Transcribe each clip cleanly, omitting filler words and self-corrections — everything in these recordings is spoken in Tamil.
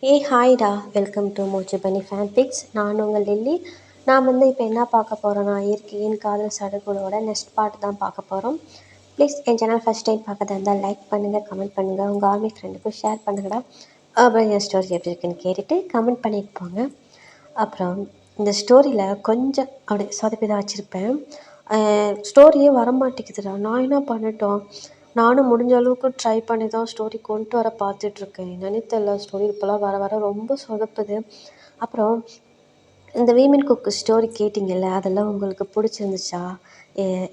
ஹாய்டா, வெல்கம் டு மோஜி பனி ஃபேன்பிக்ஸ். நான் உங்கள் லில்லி. நான் இப்போ என்ன பார்க்க போகிறோன்னா, இயற்கையின் காதல் சடுகுகளோட நெக்ஸ்ட் பார்ட் தான் பார்க்க போகிறோம். ப்ளீஸ் என் சேனல் ஃபஸ்ட் டைம் பார்க்கறதா இருந்தால் லைக் பண்ணுங்கள், கமெண்ட் பண்ணுங்கள், உங்கள் ஆர்மி ஃப்ரெண்டுக்கும் ஷேர் பண்ணுங்கடா. அப்புறம் என் ஸ்டோரி எப்படி இருக்குன்னு கேட்டுட்டு கமெண்ட் பண்ணிட்டு போங்க. அப்புறம் இந்த ஸ்டோரியில் கொஞ்சம் அப்படி சொதப்பி தான் வச்சுருப்பேன். ஸ்டோரியே வரமாட்டேங்குதுடா, நான் என்ன பண்ணட்டும்? நானும் முடிஞ்ச அளவுக்கு ட்ரை பண்ணி தான் ஸ்டோரி கொண்டு வர பார்த்துட்ருக்கேன். என்னன்னே தெரியல, ஸ்டோரி இப்போலாம் வர வர ரொம்ப சொதப்புது. அப்புறம் இந்த வீமன் குக்கு ஸ்டோரி கேட்டிங்கல்ல, அதெல்லாம் உங்களுக்கு பிடிச்சிருந்துச்சா?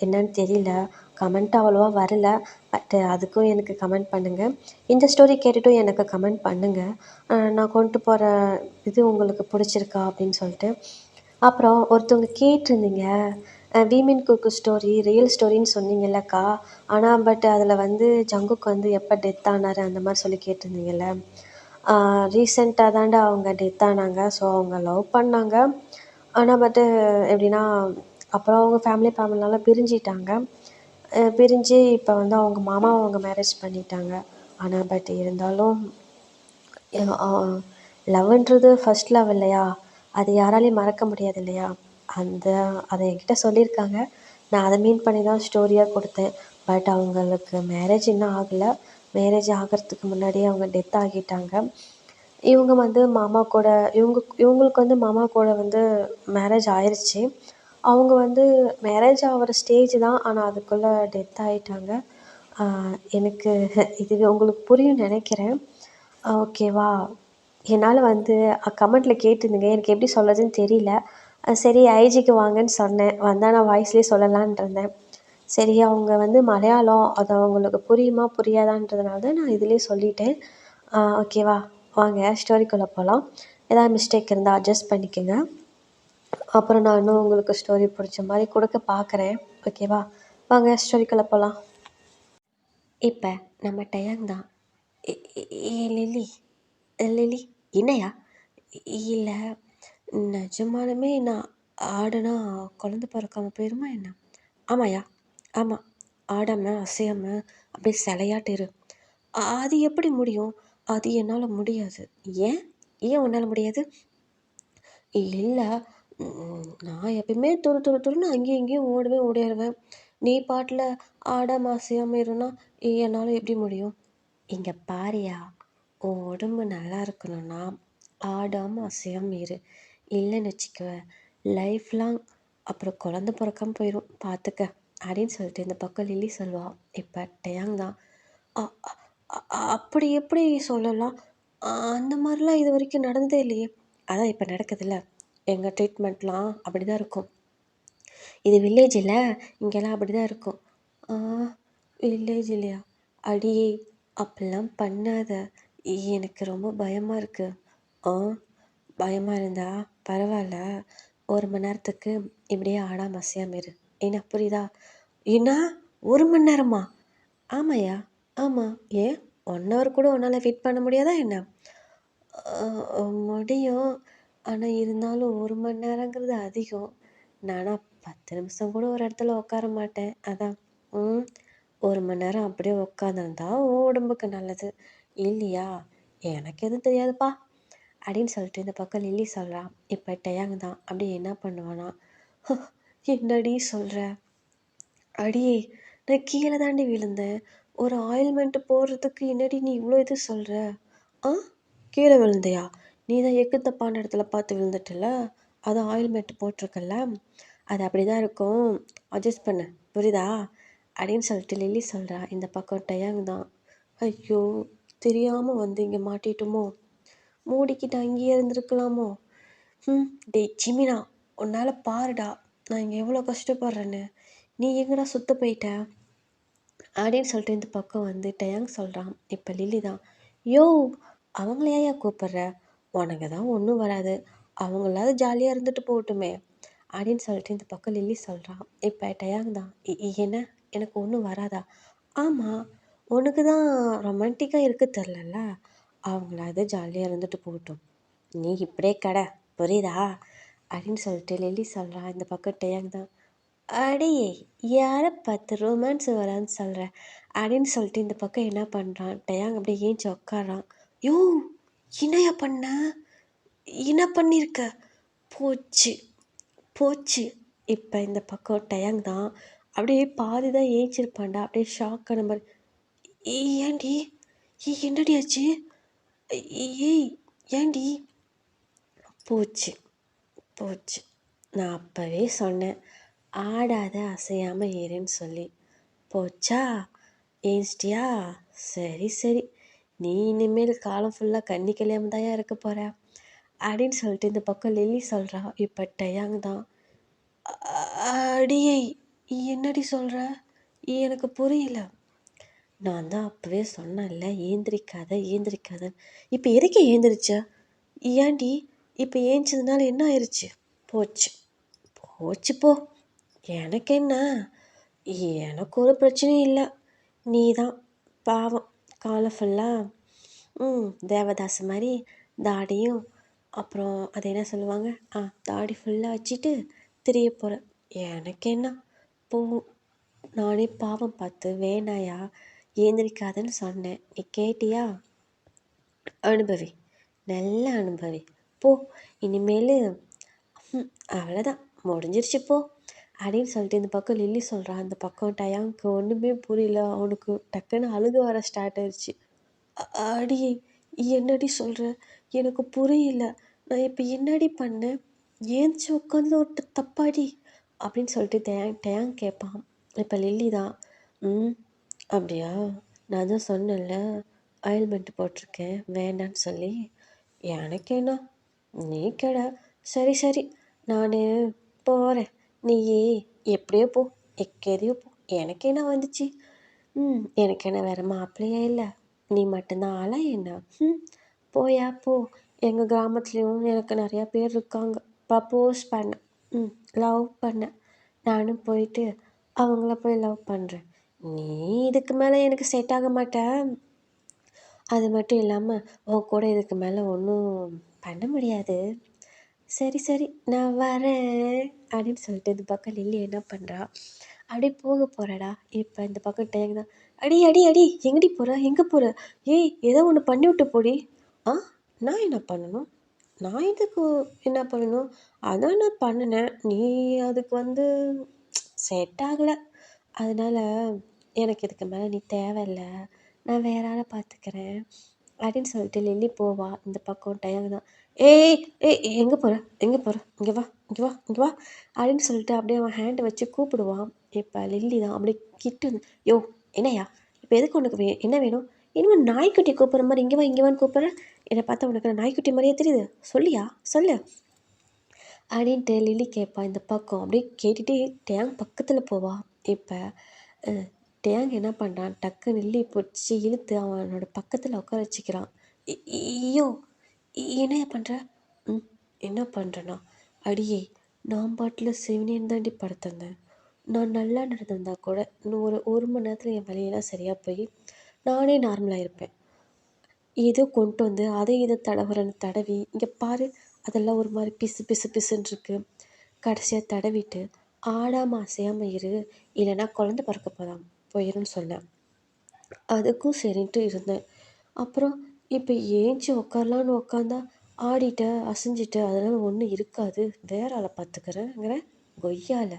என்னன்னு தெரியல, கமெண்ட் அவ்வளோவா வரல. பட் அதுக்கும் எனக்கு கமெண்ட் பண்ணுங்கள். இந்த ஸ்டோரி கேட்டுட்டும் எனக்கு கமெண்ட் பண்ணுங்கள். நான் கொண்டு போகிற இது உங்களுக்கு பிடிச்சிருக்கா அப்படின்னு சொல்லிட்டு. அப்புறம் ஒருத்தவங்க கேட்டிருந்தீங்க, வீமன் குக்கு ஸ்டோரி ரியல் ஸ்டோரின்னு சொன்னீங்கல்லக்கா, ஆனால் பட் அதில் ஜங்குக் எப்போ டெத் ஆனார் அந்த மாதிரி சொல்லி கேட்டிருந்தீங்கல்ல. ரீசெண்டாக தாண்டா அவங்க டெத் ஆனாங்க. ஸோ அவங்க லவ் பண்ணாங்க. ஆனால் எப்படின்னா, அப்புறம் அவங்க ஃபேமிலினால பிரிஞ்சிட்டாங்க. பிரிஞ்சு இப்போ அவங்க மாமாவை அவங்க மேரேஜ் பண்ணிட்டாங்க. ஆனால் இருந்தாலும் லவ்ன்றது ஃபஸ்ட் லவ் இல்லையா? அது யாராலையும் மறக்க முடியாது இல்லையா? அதை என்கிட்ட சொல்லியிருக்காங்க. நான் அதை மீன் பண்ணி தான் ஸ்டோரியாக கொடுத்தேன். பட் அவங்களுக்கு மேரேஜ் இன்னும் ஆகலை. மேரேஜ் ஆகிறதுக்கு முன்னாடியே அவங்க டெத் ஆகிட்டாங்க. இவங்க மாமா கூட இவங்களுக்கு மாமா கூட மேரேஜ் ஆயிடுச்சு. அவங்க மேரேஜ் ஆகிற ஸ்டேஜ் தான், ஆனால் அதுக்குள்ளே டெத் ஆகிட்டாங்க. எனக்கு இது உங்களுக்கு புரியும்னு நினைக்கிறேன். ஓகேவா? என்னால் கமெண்ட்டில் கேட்டிருந்தீங்க, எனக்கு எப்படி சொல்கிறதுன்னு தெரியல. சரி ஐஜிக்கு வாங்கன்னு சொன்னேன். வந்தால் நான் வாய்ஸ்லேயே சொல்லலான்னு இருந்தேன். சரி அவங்க மலையாளம், அது அவங்களுக்கு புரியுமா புரியாதான்றதுனால தான் நான் இதிலே சொல்லிட்டேன். ஓகேவா? வாங்க ஸ்டோரிக்குள்ளே போகலாம். ஏதாவது மிஸ்டேக் இருந்தால் அட்ஜஸ்ட் பண்ணிக்கோங்க. அப்புறம் நான் இன்னும் உங்களுக்கு ஸ்டோரி பிடிச்ச மாதிரி கொடுக்க பார்க்குறேன். ஓகேவா? வாங்க ஸ்டோரிக்குள்ளே போகலாம். இப்போ நம்ம டயங் தான். லில்லி லில்லி என்னையா? இல்லை, நிஜமாலுமே நான் ஆடுனா குழந்த பிறக்காம போயிருமா என்ன? ஆமாயா, ஆமாம். ஆடாமல் அசையாமல் அப்படியே சிலையாட்டு இரு. அது எப்படி முடியும்? அது என்னால் முடியாது. ஏன்? ஏன் உன்னால் முடியாது? இல்லை, நான் எப்பயுமே துரு துரு துருன்னு அங்கேயும் இங்கேயும் ஓடுவேன் ஓடிடுவேன். நீ பாட்டில் ஆடாமல் அசையாமல் இருன்னா என்னால் எப்படி முடியும்? இங்கே பாரியா, உன் உடம்பு நல்லா இருக்கணும்னா ஆடாமல் அசையாமல் இரு. இல்லைன்னு வச்சுக்குவ, லைஃப் லாங் அப்புறம் குழந்த பிறக்காம போயிடும் பார்த்துக்க அப்படின்னு சொல்லிட்டு இந்த பக்கம் லில்லி சொல்லுவாள். இப்போ டயாங் தான், "அ- அ- அப்படி எப்படி சொல்லலாம்? அந்த மாதிரிலாம் இது வரைக்கும் நடந்ததே இல்லையே." அதான் இப்போ நடக்குதுல்ல, எங்கள் ட்ரீட்மெண்ட்லாம் அப்படி தான் இருக்கும். இது வில்லேஜ் இல்லை, இங்கெல்லாம் அப்படி தான் இருக்கும். வில்லேஜ் இல்லையா? அடியே, அப்படிலாம் பண்ணாத. எனக்கு ரொம்ப பயமாக இருக்குது. ஆ பயமாக இருந்தா பரவாயில்ல, 1 மணி நேரத்துக்கு இப்படியே ஆடாமல் அசையாமல் இரு. என்ன புரியுதா? என்ன, 1 மணி நேரமா? ஆமாய்யா, ஆமாம். ஏன் 1 ஹவர் கூட உன்னால் வெயிட் பண்ண முடியாதா என்ன? முடியும், ஆனால் இருந்தாலும் 1 மணி நேரங்கிறது அதிகம். நானா 10 நிமிஷம் கூட ஒரு இடத்துல உட்கார மாட்டேன். அதான். 1 மணி நேரம் அப்படியே உட்காந்துருந்தா உடம்புக்கு நல்லது இல்லையா? எனக்கு எதுவும் தெரியாதுப்பா அப்படின்னு சொல்லிட்டு இந்த பக்கம் லில்லி சொல்கிறான். இப்போ டயாங் தான் அப்படியே என்ன பண்ணுவானா, என்னடி சொல்கிற? அடியே, நான் கீழே தாண்டி விழுந்தேன். ஒரு ஆயில்மெண்ட்டு போடுறதுக்கு என்னடி நீ இவ்வளோ இது சொல்கிற? ஆ கீழே விழுந்தையா? நீ தான் எக்கு தப்பான இடத்துல பார்த்து விழுந்துட்டல, அது ஆயில்மெண்ட் போட்டிருக்கல, அது அப்படி தான் இருக்கும், அட்ஜஸ்ட் பண்ணு, புரியுதா அப்படின்னு சொல்லிட்டு லில்லி சொல்கிறா. இந்த பக்கம் டயாங் தான், ஐயோ தெரியாமல் இங்கே மாட்டிட்டோமோ, மூடிக்கிட்டு அங்கேயே இருந்திருக்கலாமோ. டேய் ஜிமினா, உன்னால் பாருடா நான் இங்கே எவ்வளோ கஷ்டப்படுறேன்னு, நீ எங்கடா சுத்த போயிட்ட அப்படின்னு சொல்லிட்டு இந்த பக்கம் டயாங் சொல்கிறான். இப்போ லில்லி தான், யோ அவங்கள ஏன் கூப்பிட்ற? உனக்கு தான் ஒன்றும் வராது, அவங்களாவது ஜாலியாக இருந்துட்டு போகட்டுமே அப்படின்னு சொல்லிட்டு இந்த பக்கம் லில்லி சொல்கிறான். இப்போ டயாங் தான், என்ன எனக்கு ஒன்றும் வராதா? ஆமாம், உனக்கு தான் ரொமான்டிக்காக இருக்க தெரிலல்ல, அவங்களாவது ஜாலியாக இருந்துட்டு போகட்டும், நீ இப்படியே கடை, புரியுதா அப்படின்னு சொல்லிட்டு லில்லி சொல்கிறான். இந்த பக்கம் டயாங் தான், அடியே யாரை பார்த்து ரொமான்ஸ் வரான்னு சொல்கிற அப்படின்னு சொல்லிட்டு இந்த பக்கம் என்ன பண்ணுறான் டயாங் அப்படியே ஏஞ்சி உட்காரான். யோ என்னையா பண்ண? என்ன பண்ணியிருக்க? போச்சு போச்சு. இப்போ இந்த பக்கம் டயங் தான் அப்படியே பாதி தான் ஏஞ்சிருப்பான்டா. அப்படியே ஷாக் ஆன மாதிரி, ஏன்டி? என்னடி ஆச்சு? ஏய் ஏன்டி? போச்சு போச்சு. நான் அப்போவே சொன்னேன், ஆடாத அசையாமல் இருன்னு சொல்லி. போச்சா? ஏஞ்சிட்டியா? சரி சரி, நீ இனிமேல் காலம் ஃபுல்லாக கண்ணி கல்யாணம் தான் இருக்க போகிற அப்படின்னு சொல்லிட்டு இந்த பக்கம் லில்லி சொல்கிறா. இப்போ டயாங் தான், அடியை என்னடி சொல்கிற? எனக்கு புரியல. நான் தான் அப்போவே சொன்னேன்ல, ஏந்திரிக்காத ஏந்திரிக்காதன்னு. இப்போ எதுக்கு ஏந்திரிச்ச? ஏன்டி? இப்போ ஏஞ்சதுனால என்ன ஆயிடுச்சு? போச்சு போச்சு போ. எனக்கு என்ன? எனக்கு ஒரு பிரச்சனையும் இல்லை. நீ தான் பாவம், காலம் ஃபுல்லாக தேவதாஸ் மாதிரி தாடியும் அப்புறம் அது என்ன சொல்லுவாங்க, தாடி ஃபுல்லாக வச்சுட்டு திரிய போகிற. எனக்கு என்ன? போ. நானே பாவம் பார்த்து வேணாயா ஏந்திரிக்காதன்னு சொன்னேன், நீ கேட்டியா? அனுபவி, நல்லா அனுபவி போ. இனிமேல் அவ்வளோதான், முடிஞ்சிருச்சு போ அப்படின்னு சொல்லிட்டு இந்த பக்கம் லில்லி சொல்கிறா. அந்த பக்கம் டயாங்க்கு ஒன்றுமே புரியல. அவனுக்கு டக்குன்னு அழுக வர ஸ்டார்ட் ஆயிடுச்சு. அடியே என்னடி சொல்கிற? எனக்கு புரியல. நான் இப்போ என்னடி பண்ணேன்? ஏந்திச்சு உட்காந்து ஒரு தப்பாடி அப்படின்னு சொல்லிட்டு டயாங் கேட்பான். இப்போ லில்லி தான், அப்படியா? நான் தான் சொன்னேன்ல, ஆயில்மெண்ட் போட்டிருக்கேன் வேண்டான்னு சொல்லி. எனக்கு என்ன? நீ கடை. சரி சரி, நான் போகிறேன். நீ எப்படியோ போ, எக்கேதையோ போ, எனக்கு என்ன வந்துச்சு? எனக்கு என்ன வேறு மாப்பிள்ளையே இல்லை, நீ மட்டும்தான் ஆளா என்ன? போயா போ. எங்கள் கிராமத்துலேயும் எனக்கு நிறையா பேர் இருக்காங்க. ப்ரப்போஸ் பண்ணேன், லவ் பண்ணேன். நானும் போயிட்டு அவங்கள போய் லவ் பண்ணுறேன். நீ இதுக்கு மேலே எனக்கு செட் ஆக மாட்டேன். அது மட்டும் இல்லாமல் உன் கூட இதுக்கு மேலே ஒன்றும் பண்ண முடியாது. சரி சரி, நான் வரேன் அப்படின்னு சொல்லிட்டு இந்த பக்கம் லில்லி என்ன பண்ணுறா, அப்படியே போக போகிறடா. இப்போ இந்த பக்கம் டேங் தான், அடி அடி அடி, எங்கடி போகிற? எங்கே போகிற? ஏய் ஏதோ ஒன்று பண்ணி விட்டு போடி. நான் என்ன பண்ணணும்? நான் இதுக்கு என்ன பண்ணணும்? அதான் நான் பண்ணினேன். நீ அதுக்கு செட் ஆகலை. அதனால் எனக்கு இதுக்கு மேலே நீ தேவையில்லை, நான் வேற ஆளை பார்த்துக்கிறேன் அப்படின்னு சொல்லிட்டு லில்லி போவா. இந்த பக்கம் டயங் தான், ஏய் ஏய் எங்கே போகிற? எங்கே போகிற? இங்கே வா இங்கே வா இங்கே வா அப்படின்னு சொல்லிட்டு அப்படியே அவன் ஹேண்டை வச்சு கூப்பிடுவான். இப்போ லில்லி தான் அப்படியே கிட்டு வந்து, யோ என்னையா இப்போ எதுக்கு உனக்கு என்ன வேணும்? இனிமேல் நாய்க்குட்டி கூப்பிட்ற மாதிரி இங்கே வா இங்கே வான்னு கூப்பிட்றேன். என்னை பார்த்தா உனக்கு நாய்க்குட்டி மாதிரியே தெரியுது, சொல்லியா சொல்லு அப்படின்ட்டு லில்லி கேட்பா. இந்த பக்கம் அப்படியே கேட்டுகிட்டே டேங் பக்கத்தில் போவா. இப்போ டேங் என்ன பண்ணுறான், டக்குன்னு லில்லி பிடிச்சி இழுத்து அவனோட பக்கத்தில் உட்கார வச்சுக்கிறான். ஐயோ என்னையா பண்ணுற? என்ன பண்ணுறேன்னா, அடியே நான் பாட்டில் சிவனேன்னு தாண்டி படுத்திருந்தேன். நான் நல்லா நடந்திருந்தா கூட இன்னும் ஒரு மணி நேரத்தில் என் வலியெல்லாம் சரியாக போய் நானே நார்மலாக இருப்பேன். ஏதோ கொண்டு வந்து அதை இதை தடவுறேன்னு தடவி, இங்கே பாரு அதெல்லாம் ஒரு மாதிரி பிசு பிசு பிசுன்னு இருக்கு. கடைசியாக தடவிட்டு ஆடாமல் அசையாமல் இரு, இல்லைன்னா குழந்த பிறக்க போயிருன்னு சொன்னேன். அதுக்கும் சரின்ட்டு இருந்தேன். அப்புறம் இப்போ ஏஞ்சி உக்காரலான்னு உக்காந்தா ஆடிட்ட அசைஞ்சிட்ட, அதனால் ஒன்றும் இருக்காது, வேற ஆளை பார்த்துக்கிறேங்கிற கொய்யால.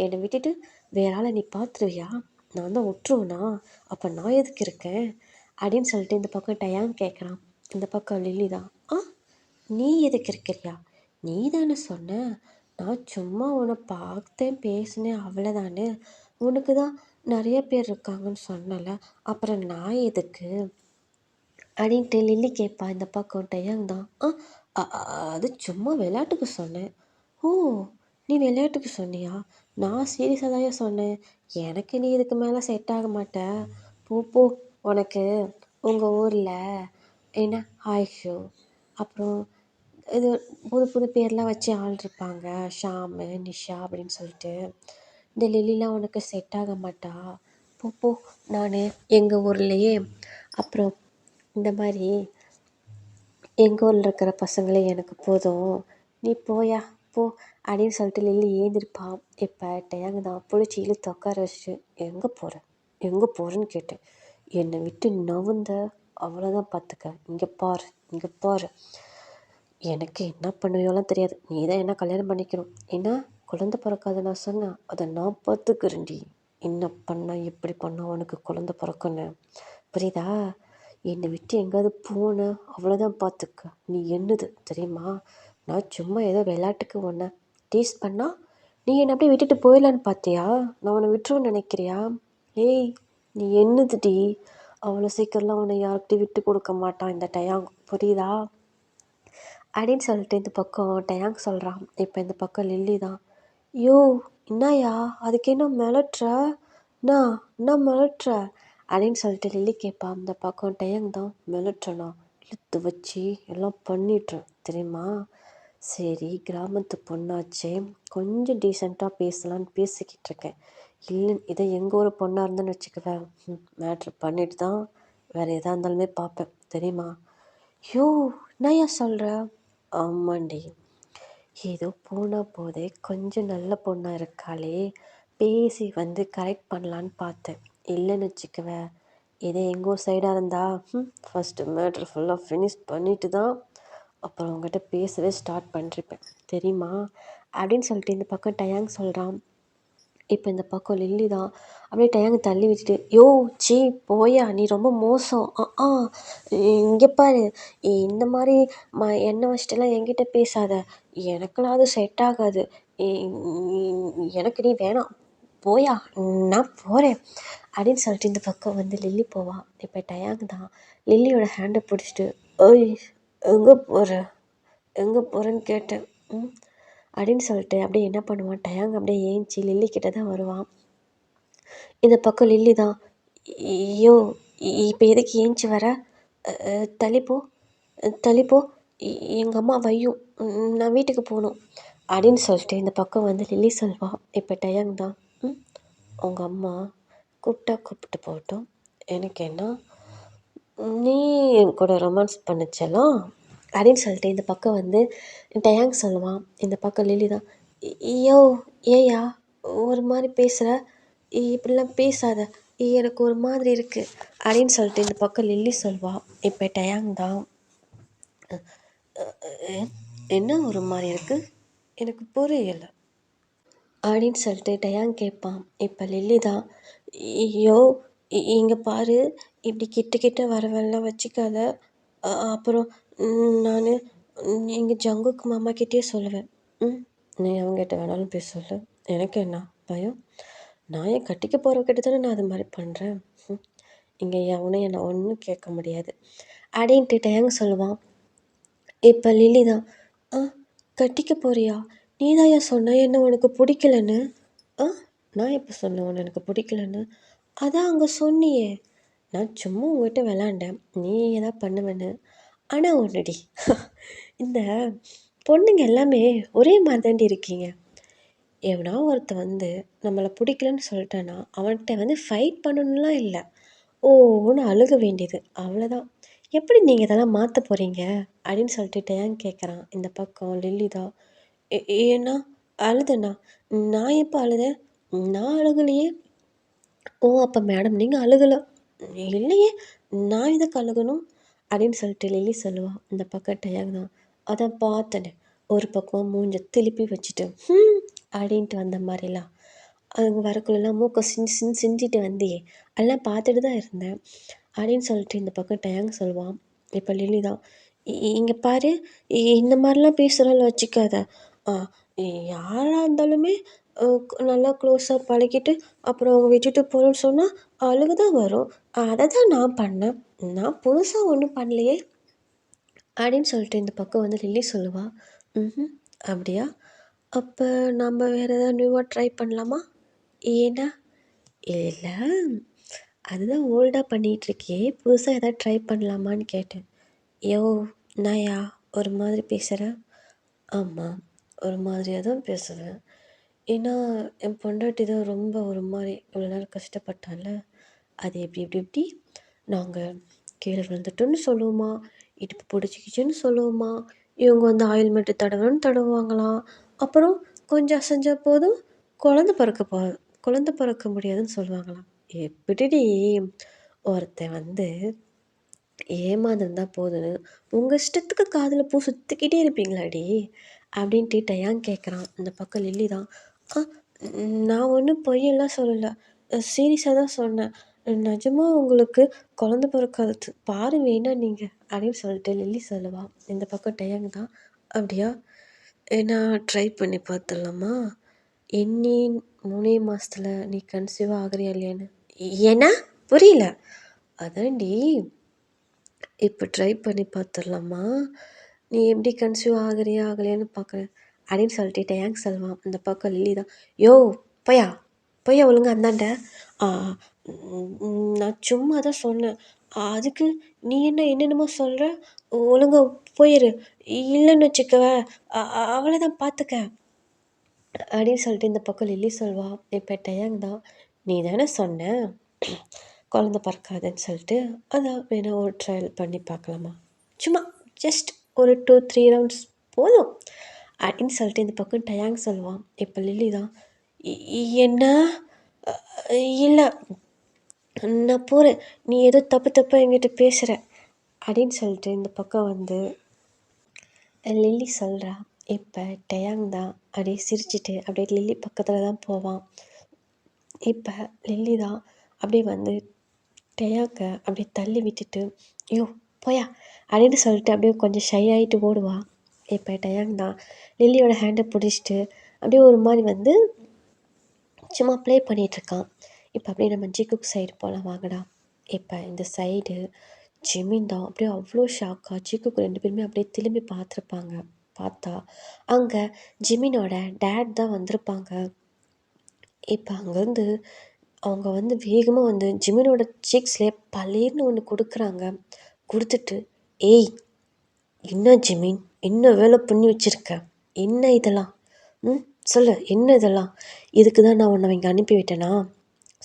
என்னை விட்டுட்டு வேற ஆளை நீ பார்த்துருவியா? நான் தான் விட்டுருவேனா? அப்போ நான் எதுக்கு இருக்கேன் அப்படின்னு சொல்லிட்டு இந்த பக்கம் டயாங் கேட்குறான். இந்த பக்கம் லில்லி தான், நீ எதுக்கு இருக்கிறியா? நீ தானே சொன்ன, நான் சும்மா உன்னை பார்த்தேன் பேசினேன் அவ்வளோதானே, உனக்கு தான் நிறைய பேர் இருக்காங்கன்னு சொன்னல, அப்புறம் நான் எதுக்கு அப்படின்ட்டு லில்லி கேட்பா. இந்த பக்கம் டயாங் தான், அது சும்மா விளையாட்டுக்கு சொன்னேன். ஓ, நீ விளையாட்டுக்கு சொன்னியா? நான் சீரியஸாக தான் சொன்னேன். எனக்கு நீ இதுக்கு மேலே செட் ஆக மாட்ட, போ போ. உனக்கு உங்கள் ஊரில் என்ன ஆயிஷு, அப்புறம் இது புது புது பேர்லாம் வச்சு ஆள் இருப்பாங்க, ஷாமு நிஷா அப்படின்னு சொல்லிட்டு. இந்த லில்லிலாம் உனக்கு செட் ஆக மாட்டா, போ போ. நான் எங்கள் ஊர்லேயே அப்புறம் இந்த மாதிரி எங்கள் ஊரில் இருக்கிற பசங்களே எனக்கு போதும், நீ போயா போ அப்படின்னு சொல்லிட்டு லில்லி ஏந்திருப்பான். இப்போ டேங்கு தான் பிடிச்சி இழுத்து உட்கார வச்சுட்டு, எங்கே போகிற எங்கே போகிறேன்னு கேட்டேன். என்னை விட்டு நவுந்த அவ்வளோதான் பார்த்துக்க, இங்கே பாரு இங்கே பாரு, எனக்கு என்ன பண்ணுவியோலாம் தெரியாது. நீ தான் என்ன கல்யாணம் பண்ணிக்கணும். என்ன குழந்த பிறக்காத நான் சொன்னேன், அதை நான் பார்த்துக்கிறேன்டி. என்ன பண்ண எப்படி பண்ண உனக்கு குழந்த பிறக்குன்னு புரியுதா? என்னை விட்டு எங்கேயாவது போன அவ்வளோதான் பார்த்துக்க. நீ என்னது தெரியுமா? நான் சும்மா ஏதோ விளையாட்டுக்கு உன்னை டீஸ் பண்ணா நீ என்னை அப்படியே விட்டுட்டு போயிடலான்னு பார்த்தியா? நான் உன்னை விட்டுருவேன்னு நினைக்கிறியா? ஏய், நீ என்னதுடி? அவ்வளோ சீக்கிரம்லாம் உன்னை யார்கிட்டையும் விட்டு கொடுக்க மாட்டான் இந்த டயாங், புரியுதா? அப்படின்னு சொல்லிட்டு இந்த பக்கம் டயாங் சொல்கிறான். இப்போ இந்த பக்கம் லில்லி தான், யோ என்னய்யா அதுக்கு என்ன மிரட்டுற? என்ன மிரட்டுற அப்படின்னு சொல்லிட்டு லில்லி கேட்பா. இந்த பக்கம் டயாங் தான், மிரட்டுறனா? இழுத்து வச்சு எல்லாம் பண்ணிட்டுறேன் தெரியுமா? சரி, கிராமத்து பொண்ணாச்சே, கொஞ்சம் டீசெண்டாக பேசலான்னு பேசிக்கிட்டு இருக்கேன். இல்லை, இதை எங்கள் ஊர் பொண்ணாக இருந்தேன்னு வச்சுக்குவேன், மேட்ரு பண்ணிட்டு தான் வேறு எதாக இருந்தாலுமே பார்ப்பேன் தெரியுமா? யோ என்னய்யா சொல்கிற? ஆமாண்டி, ஏதோ போனால் போதே கொஞ்சம் நல்ல பொண்ணாக இருக்காளே, பேசி வந்து கரெக்ட் பண்ணலான்னு பார்த்தேன். இல்லைன்னு வச்சுக்குவேன், இதே எங்கள் ஊர் சைடாக இருந்தா ஃபஸ்ட்டு மேட்ரு ஃபுல்லாக ஃபினிஷ் பண்ணிட்டு தான் அப்புறம் அவங்ககிட்ட பேசவே ஸ்டார்ட் பண்ணிருப்பேன் தெரியுமா? அப்படின்னு சொல்லிட்டு இந்த பக்கம் டயாங் சொல்கிறான். இப்போ இந்த பக்கம் லில்லி தான் அப்படியே டயாங்க தள்ளி வச்சுட்டு, யோ சீ போயா, நீ ரொம்ப மோசம். ஆ இங்கே பாரு, இந்த மாதிரி எண்ணெய் வச்சுட்டுலாம் என்கிட்ட பேசாத, எனக்கெல்லாம் அது செட் ஆகாது. எனக்கு நீ வேணாம், போயா, நான் போகிறேன் அப்படின்னு சொல்லிட்டு இந்த பக்கம் வந்து லில்லி போவா. இப்போ டயாங் தான் லில்லியோட ஹேண்டை பிடிச்சிட்டு, ஓய் எங்கே போகிற, எங்கே போகிறேன்னு கேட்டேன் அப்படின்னு சொல்லிட்டு அப்படியே என்ன பண்ணுவான் டயாங், அப்படியே ஏஞ்சி லில்லி கிட்ட தான் வருவான். இந்த பக்கம் லில்லி தான், ஐயோ இப்போ எதுக்கு ஏஞ்சி வர, தள்ளிப்போ தள்ளிப்போ, எங்கள் அம்மா வையும், நான் வீட்டுக்கு போகணும் அப்படின்னு சொல்லிட்டு இந்த பக்கம் வந்து லில்லி சொல்வா. இப்போ டயாங் தான், உங்கள் அம்மா கூப்பிட்டா கூப்பிட்டு போகட்டும், எனக்கு என்ன, நீ என் கூட ரொமான்ஸ் பண்ணிச்சலாம் அப்படின்னு சொல்லிட்டு இந்த பக்கம் வந்து டயாங் சொல்லுவான். இந்த பக்கம் லில்லி தான், ஐயோ ஏயா ஒரு மாதிரி பேசுகிற, இப்படிலாம் பேசாத, எனக்கு ஒரு மாதிரி இருக்குது அப்படின்னு சொல்லிட்டு இந்த பக்கம் லில்லி சொல்வாள். இப்போ டயாங் தான், என்ன ஒரு மாதிரி இருக்குது, எனக்கு புரியலை அப்படின்னு சொல்லிட்டு டயாங் கேட்பான். இப்போ லில்லி தான், ஐயோ இங்கே பாரு, இப்படி கிட்ட கிட்ட வரவெல்லாம் வச்சுக்காத, அப்புறம் நான் எங்கள் ஜங்குக்கு மாமா கிட்டேயே சொல்லுவேன். நீ அவங்ககிட்ட வேணாலும் போய் சொல்லு, எனக்கு என்ன பயம், நான் என் கட்டிக்க போகிறவகிட்ட தானே நான் அது மாதிரி பண்ணுறேன், இங்கே எவனும் என்னை ஒன்றும் கேட்க முடியாது அப்படின்ட்டு டயாங் சொல்லுவான். இப்போ லில்லி தான், கட்டிக்க போறியா, நீ தான் ஏன் சொன்ன என்ன உனக்கு பிடிக்கலன்னு? நான் எப்போ சொன்னேன் உன்னை எனக்கு பிடிக்கலன்னு? அதான் அங்கே சொன்னியே, நான் சும்மா உங்கள்கிட்ட விளாண்டேன், நீ எதாவது பண்ணுவேன்னு. ஆனால் ஒன்றுடி, இந்த பொண்ணுங்க எல்லாமே ஒரே மாதிரி தாண்டி இருக்கீங்க. எவனா ஒருத்தன் வந்து நம்மளை பிடிக்கலன்னு சொல்லிட்டான்னா அவன்கிட்ட வந்து ஃபைட் பண்ணணும்லாம் இல்லை, ஓன்னு அழுக வேண்டியது அவ்வளோதான். எப்படி நீங்கள் இதெல்லாம் மாற்ற போகிறீங்க அப்படின்னு சொல்லிட்டு டயாங் கேட்குறான். இந்த பக்கம் லில்லி தான், ஏன்னா அழுதண்ணா, நான் எப்போ அழுதேன், நான் அழுகலையே. ஓ அப்போ மேடம் நீங்கள் அழுகலை, இல்லையே, நான் எதுக்கு அழுகணும் அப்படின்னு சொல்லிட்டு லில்லி சொல்லுவாள். இந்த பக்கம் டயாங் தான், அதான் பார்த்தேனே, ஒரு பக்கம் மூஞ்ச திருப்பி வச்சுட்டு அப்படின்ட்டு வந்த மாதிரிலாம் அவங்க வரக்குள்ளெல்லாம் மூக்கை சிந்திட்டு வந்தியே, எல்லாம் பார்த்துட்டு தான் இருந்தேன் அப்படின்னு சொல்லிட்டு இந்த பக்கம் டயாங் சொல்லுவான். இப்போ லில்லி தான், இங்கே பாரு, இந்த மாதிரிலாம் பேசுகிறோம்ல வச்சுக்காத, யாராக இருந்தாலுமே நல்லா க்ளோஸாக பழகிட்டு அப்புறம் அவங்க விட்டுட்டு போகிறேன்னு சொன்னால் அழுக தான் வரும், அதை தான் நான் பண்ணேன், நான் புதுசாக ஒன்றும் பண்ணலையே அப்படின்னு சொல்லிட்டு இந்த பக்கம் வந்து லில்லி சொல்லுவாள். அப்படியா, அப்போ நம்ம வேறு எதாவது நியூவாக ட்ரை பண்ணலாமா? ஏன்னா இல்லை, அதுதான் ஓல்டாக பண்ணிகிட்ருக்கியே, புதுசாக எதாவது ட்ரை பண்ணலாமான்னு கேட்டேன். யோ நாயா ஒரு மாதிரி பேசுகிறேன்? ஆமாம், ஒரு மாதிரியாக தான் பேசுவேன். ஏன்னா என் பொண்டாட்டி தான் ரொம்ப ஒரு மாதிரி இவ்வளோ நேரம் கஷ்டப்பட்டால, அது எப்படி எப்படி எப்படி நாங்கள் கீழே விழுந்துட்டோன்னு சொல்லுவோமா, இடுப்பு பிடிச்சிக்கிச்சின்னு சொல்லுவோமா, இவங்க வந்து ஆயில்மெண்ட்டு தடவைன்னு தடவுவாங்களாம், அப்புறம் கொஞ்சம் அசைஞ்ச போதும் குழந்த பிறக்க முடியாதுன்னு சொல்லுவாங்களாம். எப்படிடி ஒருத்தன் வந்து ஏமாந்துருந்தா போதுன்னு உங்கள் இஷ்டத்துக்கு காதில் பூ சுற்றிக்கிட்டே இருப்பீங்களாடி அப்படின்ட்டு டயான் கேட்குறான். இந்த பக்கம் லில்லி தான், ஆ நான் ஒன்றும் பொய்யெல்லாம் சொல்லலை, சீரியஸாக தான் சொன்னேன், நிஜமா உங்களுக்கு குழந்த பிறக்காது பாரு வேணா நீங்கள் அப்படின்னு சொல்லிட்டு லில்லி சொல்லுவா. இந்த பக்கம் டயாங் தான், அப்படியா நான் ட்ரை பண்ணி பார்த்துடலாமா, எண்ணி 3 மாசத்துல நீ கன்சீவ் ஆகுறியா இல்லையான்னு. ஏன்னா புரியல. அதான்டி இப்போ ட்ரை பண்ணி பார்த்துடலாமா, நீ எப்படி கன்சீவ் ஆகுறியா ஆகலையான்னு பார்க்குறேன் அப்படின்னு சொல்லிட்டு டேங்க் சொல்லுவான். இந்த பக்கம் லில்லி தான், யோ பொய்யா பொய்யா ஒழுங்கா அந்தாண்ட, "ஆ, நான் சும்மா தான் சொன்னேன், அதுக்கு நீ என்ன என்னென்னமோ சொல்கிற, ஒழுங்கா போயிரு, இல்லைன்னு வச்சுக்கவ அவ்வளோதான் பார்த்துக்க" அப்படின்னு சொல்லிட்டு இந்த பக்கம் லில்லி சொல்வா. இப்போ டயாங் தான், நீ தானே சொன்ன குழந்த பிறக்காதுன்னு சொல்லிட்டு, அதான் வேணா ஒரு ட்ரையல் பண்ணி பார்க்கலாமா, சும்மா ஜஸ்ட் ஒரு 2-3 ரவுண்ட்ஸ் போதும் அப்படின்னு சொல்லிட்டு இந்த பக்கம் டயாங் சொல்லுவான். இப்போ லில்லி தான், என்ன இல்லை நான் போகிறேன், நீ ஏதோ தப்பு தப்பாக என்கிட்ட பேசுகிற அப்படின்னு சொல்லிட்டு இந்த பக்கம் வந்து லில்லி சொல்கிறா. இப்போ டயாங் தான் அப்படியே சிரிச்சிட்டு அப்படியே லில்லி பக்கத்தில் தான் போவான். இப்போ லில்லி தான் அப்படியே வந்து டயாக்க அப்படியே தள்ளி விட்டுட்டு, ஐயோ போயா அப்படின்னு சொல்லிட்டு அப்படியே கொஞ்சம் ஷை ஆகிட்டு ஓடுவா. இப்போ டயாங் தான் லில்லியோட ஹேண்டை பிடிச்சிட்டு அப்படியே ஒரு மாதிரி வந்து சும்மா ப்ளே பண்ணிகிட்ருக்கான். இப்போ அப்படியே நம்ம ஜிகுக் சைடு போகலாம் வாங்கடா. இப்போ இந்த சைடு ஜிமின் தான் அப்படியே அவ்வளோ ஷாக்காக ஜிகுக்கு 2 பேருமே அப்படியே திரும்பி பார்த்துருப்பாங்க. பார்த்தா அங்கே ஜிமினோட டேட் தான் வந்திருப்பாங்க. இப்போ அங்கேருந்து அவங்க வந்து வேகமாக வந்து ஜிமினோட சீக்ஸ்லேயே பளீர்னு ஒன்று கொடுக்குறாங்க. கொடுத்துட்டு, ஏய் என்ன ஜிமின், என்ன வேலை பண்ணி வச்சுருக்க, என்ன இதெல்லாம், சொல்லு என்ன இதெல்லாம், இதுக்கு தான் நான் உன்னை இங்கே அனுப்பி விட்டேனா,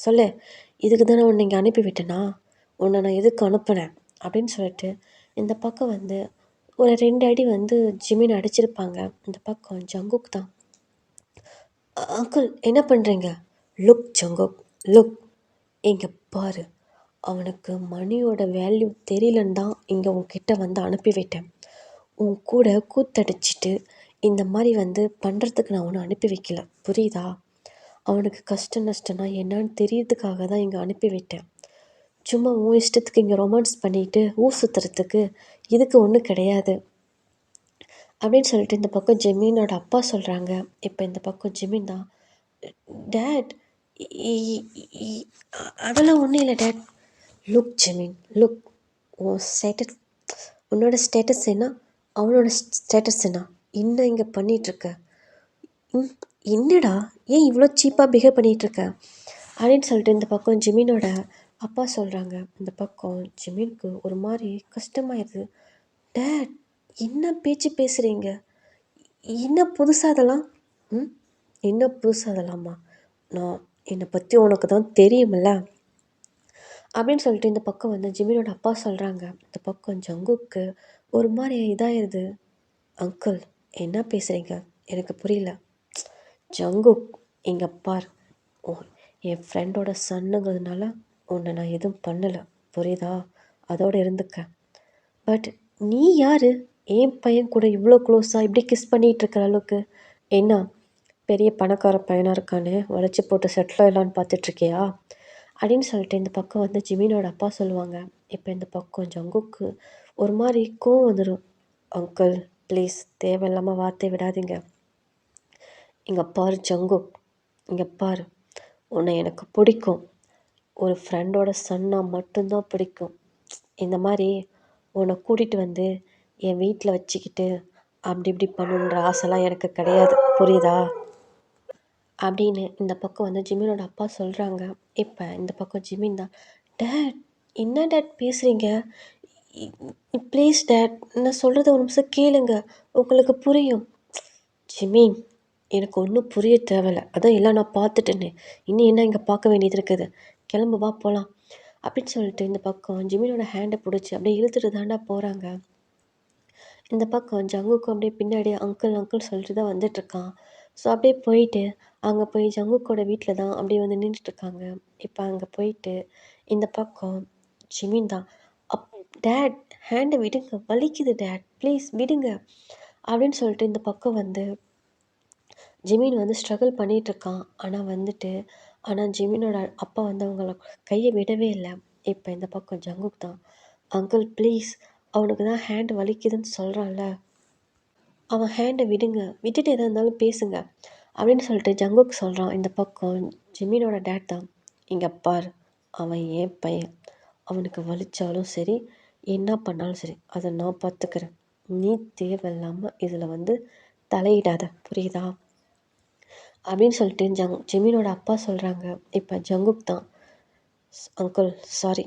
சொல்லு இதுக்கு தான் நான் உன்னை இங்கே அனுப்பி விட்டேனா, உன்னை நான் எதுக்கு அனுப்புனேன் அப்படின்னு சொல்லிட்டு இந்த பக்கம் வந்து ஒரு 2 அடி வந்து ஜிமின் அடிச்சிருப்பாங்க. இந்த பக்கம் ஜங்குக் தான், அங்கிள் என்ன பண்ணுறீங்க, லுக் ஜங்குக் லுக், இங்கே பாரு, அவனுக்கு மணியோட வேல்யூ தெரியலன்னு தான் இங்கே உன்கிட்ட வந்து அனுப்பிவிட்டேன். உன் கூட கூத்தடிச்சிட்டு இந்த மாதிரி வந்து பண்ணுறதுக்கு நான் ஒன்றும் அனுப்பி வைக்கல, புரியுதா, அவனுக்கு கஷ்ட நஷ்டம்னா என்னன்னு தெரியறதுக்காக தான் இங்கே அனுப்பி விட்டேன். சும்மா உன் இஷ்டத்துக்கு இங்கே ரொமான்ஸ் பண்ணிட்டு ஊர் சுற்றுறதுக்கு இதுக்கு ஒன்றும் கிடையாது அப்படின்னு சொல்லிட்டு இந்த பக்கம் ஜெமீனோட அப்பா சொல்கிறாங்க. இப்போ இந்த பக்கம் ஜெமீன் தான், டேட் அதெல்லாம் ஒன்றும் இல்லை டேட், லுக் ஜெமீன் லுக், உன் ஸ்டேட்டஸ், உன்னோட ஸ்டேட்டஸ் என்ன, அவனோட ஸ்டேட்டஸ் என்ன, இன்னும் இங்கே பண்ணிகிட்ருக்க, என்னடா ஏன் இவ்வளோ சீப்பாக பிஹேவ் பண்ணிகிட்ருக்க அப்படின்னு சொல்லிட்டு இந்த பக்கம் ஜிமினோட அப்பா சொல்கிறாங்க. இந்த பக்கம் ஜிமினுக்கு ஒரு மாதிரி கஷ்டமாயிருது. டேட் என்ன பேச்சு பேசுகிறீங்க, என்ன புதுசாக அதெல்லாம், என்ன புதுசாக அதெல்லாமா, நான் என்னை பற்றி உனக்கு தான் தெரியுமில்ல அப்படின்னு சொல்லிட்டு இந்த பக்கம் வந்து ஜிமினோட அப்பா சொல்கிறாங்க. இந்த பக்கம் ஜங்குக்கு ஒரு மாதிரி இதாகிடுது. அங்கிள் என்ன பேசுகிறீங்க எனக்கு புரியல. ஜங்குக் இங்கே பார், என் ஃப்ரெண்டோட சன்னுங்கிறதுனால உன்னை நான் எதுவும் பண்ணலை, புரியுதா, அதோடு இருந்துக்க. பட் நீ யார் என் பையன் கூட இவ்வளோ க்ளோஸாக இப்படி கிஸ் பண்ணிகிட்டு இருக்கிற அளவுக்கு, என்ன பெரிய பணக்கார பையனாக இருக்கான்னு உடச்சி போட்டு செட்டில் ஆகலான்னு பார்த்துட்ருக்கியா அப்படின்னு சொல்லிட்டு இந்த பக்கம் வந்து ஜிமினோட அப்பா சொல்லுவாங்க. இப்போ இந்த பக்கம் ஜங்குக்கு ஒரு மாதிரி கோவம் வந்துடும். அங்கிள் ப்ளீஸ் தேவையில்லாமல் வார்த்தை விடாதீங்க. இங்கே பாரு ஜங்குக், இங்கே பாரு, உன்னை எனக்கு பிடிக்கும், ஒரு ஃப்ரெண்டோட சன்னா மட்டும்தான் பிடிக்கும். இந்த மாதிரி உன்னை கூட்டிகிட்டு வந்து என் வீட்டில் வச்சுக்கிட்டு அப்படி இப்படி பண்ணுன்ற ஆசைலாம் எனக்கு கிடையாது, புரியுதா அப்படின்னு இந்த பக்கம் வந்து ஜிமினோட அப்பா சொல்கிறாங்க. இப்போ இந்த பக்கம் ஜிமின் தான், டேட் என்ன டேட் பேசுகிறீங்க, ப்ளீஸ் டேட் நான் சொல்கிறத ஒரு நிமிஷம் கேளுங்க, உங்களுக்கு புரியும். ஜிமின் எனக்கு ஒன்றும் புரிய தேவையில்ல, அதான் எல்லாம் நான் பார்த்துட்டேனே, இன்னும் என்ன இங்கே பார்க்க வேண்டியது இருக்குது, கிளம்பு வா போகலாம் அப்படின்னு சொல்லிட்டு இந்த பக்கம் ஜிமினோட ஹேண்டை பிடிச்சி அப்படியே இழுத்துட்டு தாண்டா போகிறாங்க. இந்த பக்கம் ஜங்குக்கும் அப்படியே பின்னாடி அங்கிள் அங்கிள் சொல்லிட்டு தான் வந்துட்டுருக்கான். ஸோ அப்படியே போயிட்டு அங்கே போய் ஜங்குக்கோட வீட்டில் தான் அப்படியே வந்து நின்றுட்டுருக்காங்க. இப்போ அங்கே போயிட்டு இந்த பக்கம் ஜிமின் தான், டேட் ஹேண்டை விடுங்க, வலிக்குது டேட், ப்ளீஸ் விடுங்க அப்படின்னு சொல்லிட்டு இந்த பக்கம் வந்து ஜிமின் வந்து ஸ்ட்ரகிள் பண்ணிகிட்ருக்கான். ஆனால் ஜிமினோட அப்பா வந்து அவங்கள கையை விடவே இல்லை. இப்போ இந்த பக்கம் ஜங்குக் தான், அங்கிள் ப்ளீஸ், அவனுக்கு தான் ஹேண்ட் வலிக்குதுன்னு சொல்கிறான்ல, அவன் ஹேண்டை விடுங்க, விட்டுட்டு எதாக இருந்தாலும் பேசுங்க அப்படின்னு சொல்லிட்டு ஜங்குக் சொல்கிறான். இந்த பக்கம் ஜிமினோட டேட் தான், இங்கே பார், அவன் ஏன் பையன், அவனுக்கு வலிச்சாலும் சரி, என்ன பண்ணாலும் சரி, அதை நான் பார்த்துக்கிறேன். நீ தேவையில்லாமல் இதில் வந்து தலையிடாத, புரியுதா அப்படின்னு சொல்லிட்டு ஜிமினோட அப்பா சொல்கிறாங்க. இப்போ ஜங்குக் தான், அங்கிள் சாரி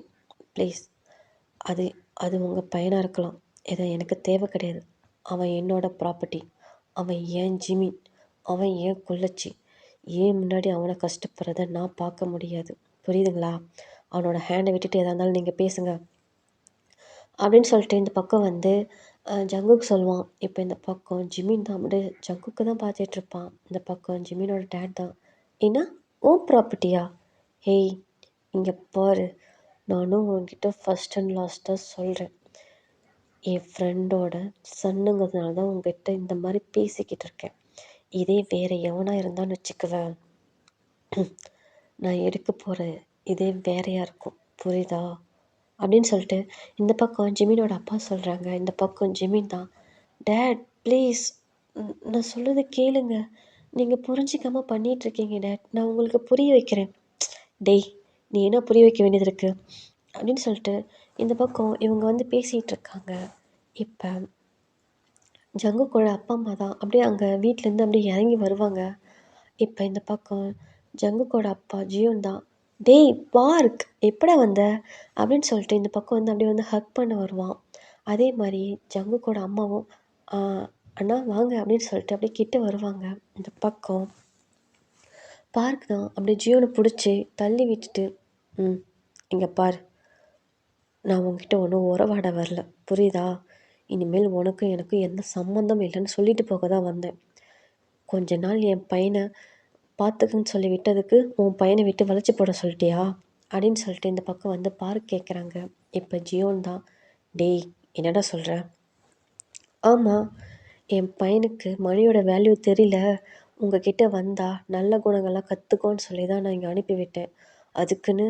ப்ளீஸ், அது அது உங்கள் பையனாக இருக்கலாம், இதை எனக்கு தேவை கிடையாது. அவன் என்னோட ப்ராப்பர்ட்டி, அவன் ஏன் ஜிமின், அவன் ஏன் கொள்ளச்சி, ஏன் முன்னாடி அவனை கஷ்டப்படுறத நான் பார்க்க முடியாது, புரியுதுங்களா? அவனோட ஹேண்டை விட்டுட்டு எதாக இருந்தாலும் நீங்கள் பேசுங்க அப்படின்னு சொல்லிட்டு இந்த பக்கம் வந்து ஜங்குக்கு சொல்லுவான். இப்போ இந்த பக்கம் ஜிமின் தான் அப்படியே ஜங்குக்கு தான் பார்த்துட்ருப்பான். இந்த பக்கம் ஜிமினோட டேட் தான், என்ன ஓன் ப்ராப்பர்ட்டியா, ஹேய் இங்கே பாரு, நானும் உன்கிட்ட ஃபஸ்ட் அண்ட் லாஸ்ட்டாக சொல்கிறேன், என் ஃப்ரெண்டோட சன்னுங்கிறதுனால தான் உங்ககிட்ட இந்த மாதிரி பேசிக்கிட்டு இருக்கேன். இதே வேறு எவனாக இருந்தான்னு வச்சுக்குவேன், நான் எடுக்க போகிற இதே வேறையாக இருக்கும், புரியுதா அப்படின்னு சொல்லிட்டு இந்த பக்கம் ஜிமினோட அப்பா சொல்கிறாங்க. இந்த பக்கம் ஜிமின் தான், டேட் ப்ளீஸ், நான் சொல்கிறத கேளுங்க, நீங்கள் புரிஞ்சிக்காமல் பண்ணிகிட்ருக்கீங்க டேட், நான் உங்களுக்கு புரிய வைக்கிறேன். டேய், நீ என்ன புரிய வைக்க வேண்டியது இருக்குது அப்படின்னு சொல்லிட்டு இந்த பக்கம் இவங்க வந்து பேசிகிட்டு இருக்காங்க. இப்போ ஜங்குக்கோட அப்பா அம்மா தான் அப்படியே அங்கே வீட்டிலேருந்து அப்படியே இறங்கி வருவாங்க. இப்போ இந்த பக்கம் ஜங்குக்கோட அப்பா ஜியோன் தான், டேய் பார்க் எப்படா வந்த அப்படின்னு சொல்லிட்டு இந்த பக்கம் வந்து அப்படியே வந்து ஹக் பண்ண வருவான். அதே மாதிரி ஜங்குக்கோட அம்மாவும் அண்ணா வாங்க அப்படின்னு சொல்லிட்டு அப்படியே கிட்ட வருவாங்க. இந்த பக்கம் பார்க் தான் அப்படியே ஜியோனை பிடிச்சி தள்ளி விட்டுட்டு, இங்கே பார், நான் உங்ககிட்ட ஒன்றும் உறவாட வரல, புரியுதா? இனிமேல் உனக்கும் எனக்கும் எந்த சம்மந்தம் இல்லைன்னு சொல்லிட்டு போக தான் வந்தேன். கொஞ்ச நாள் என் பையனை பார்த்துக்குன்னு சொல்லி விட்டதுக்கு உன் பையனை விட்டு வளைச்சி போட சொல்லிட்டியா அப்படின்னு சொல்லிட்டு இந்த பக்கம் வந்து பார்க் கேட்குறாங்க. இப்போ ஜியோன் தான், டேய் என்னடா சொல்கிற? ஆமாம், என் பையனுக்கு மணியோட வேல்யூ தெரியல, உங்ககிட்ட வந்தா நல்ல குணங்கள்லாம் கற்றுக்கோன்னு சொல்லி தான் நான் இங்கே அனுப்பிவிட்டேன். அதுக்குன்னு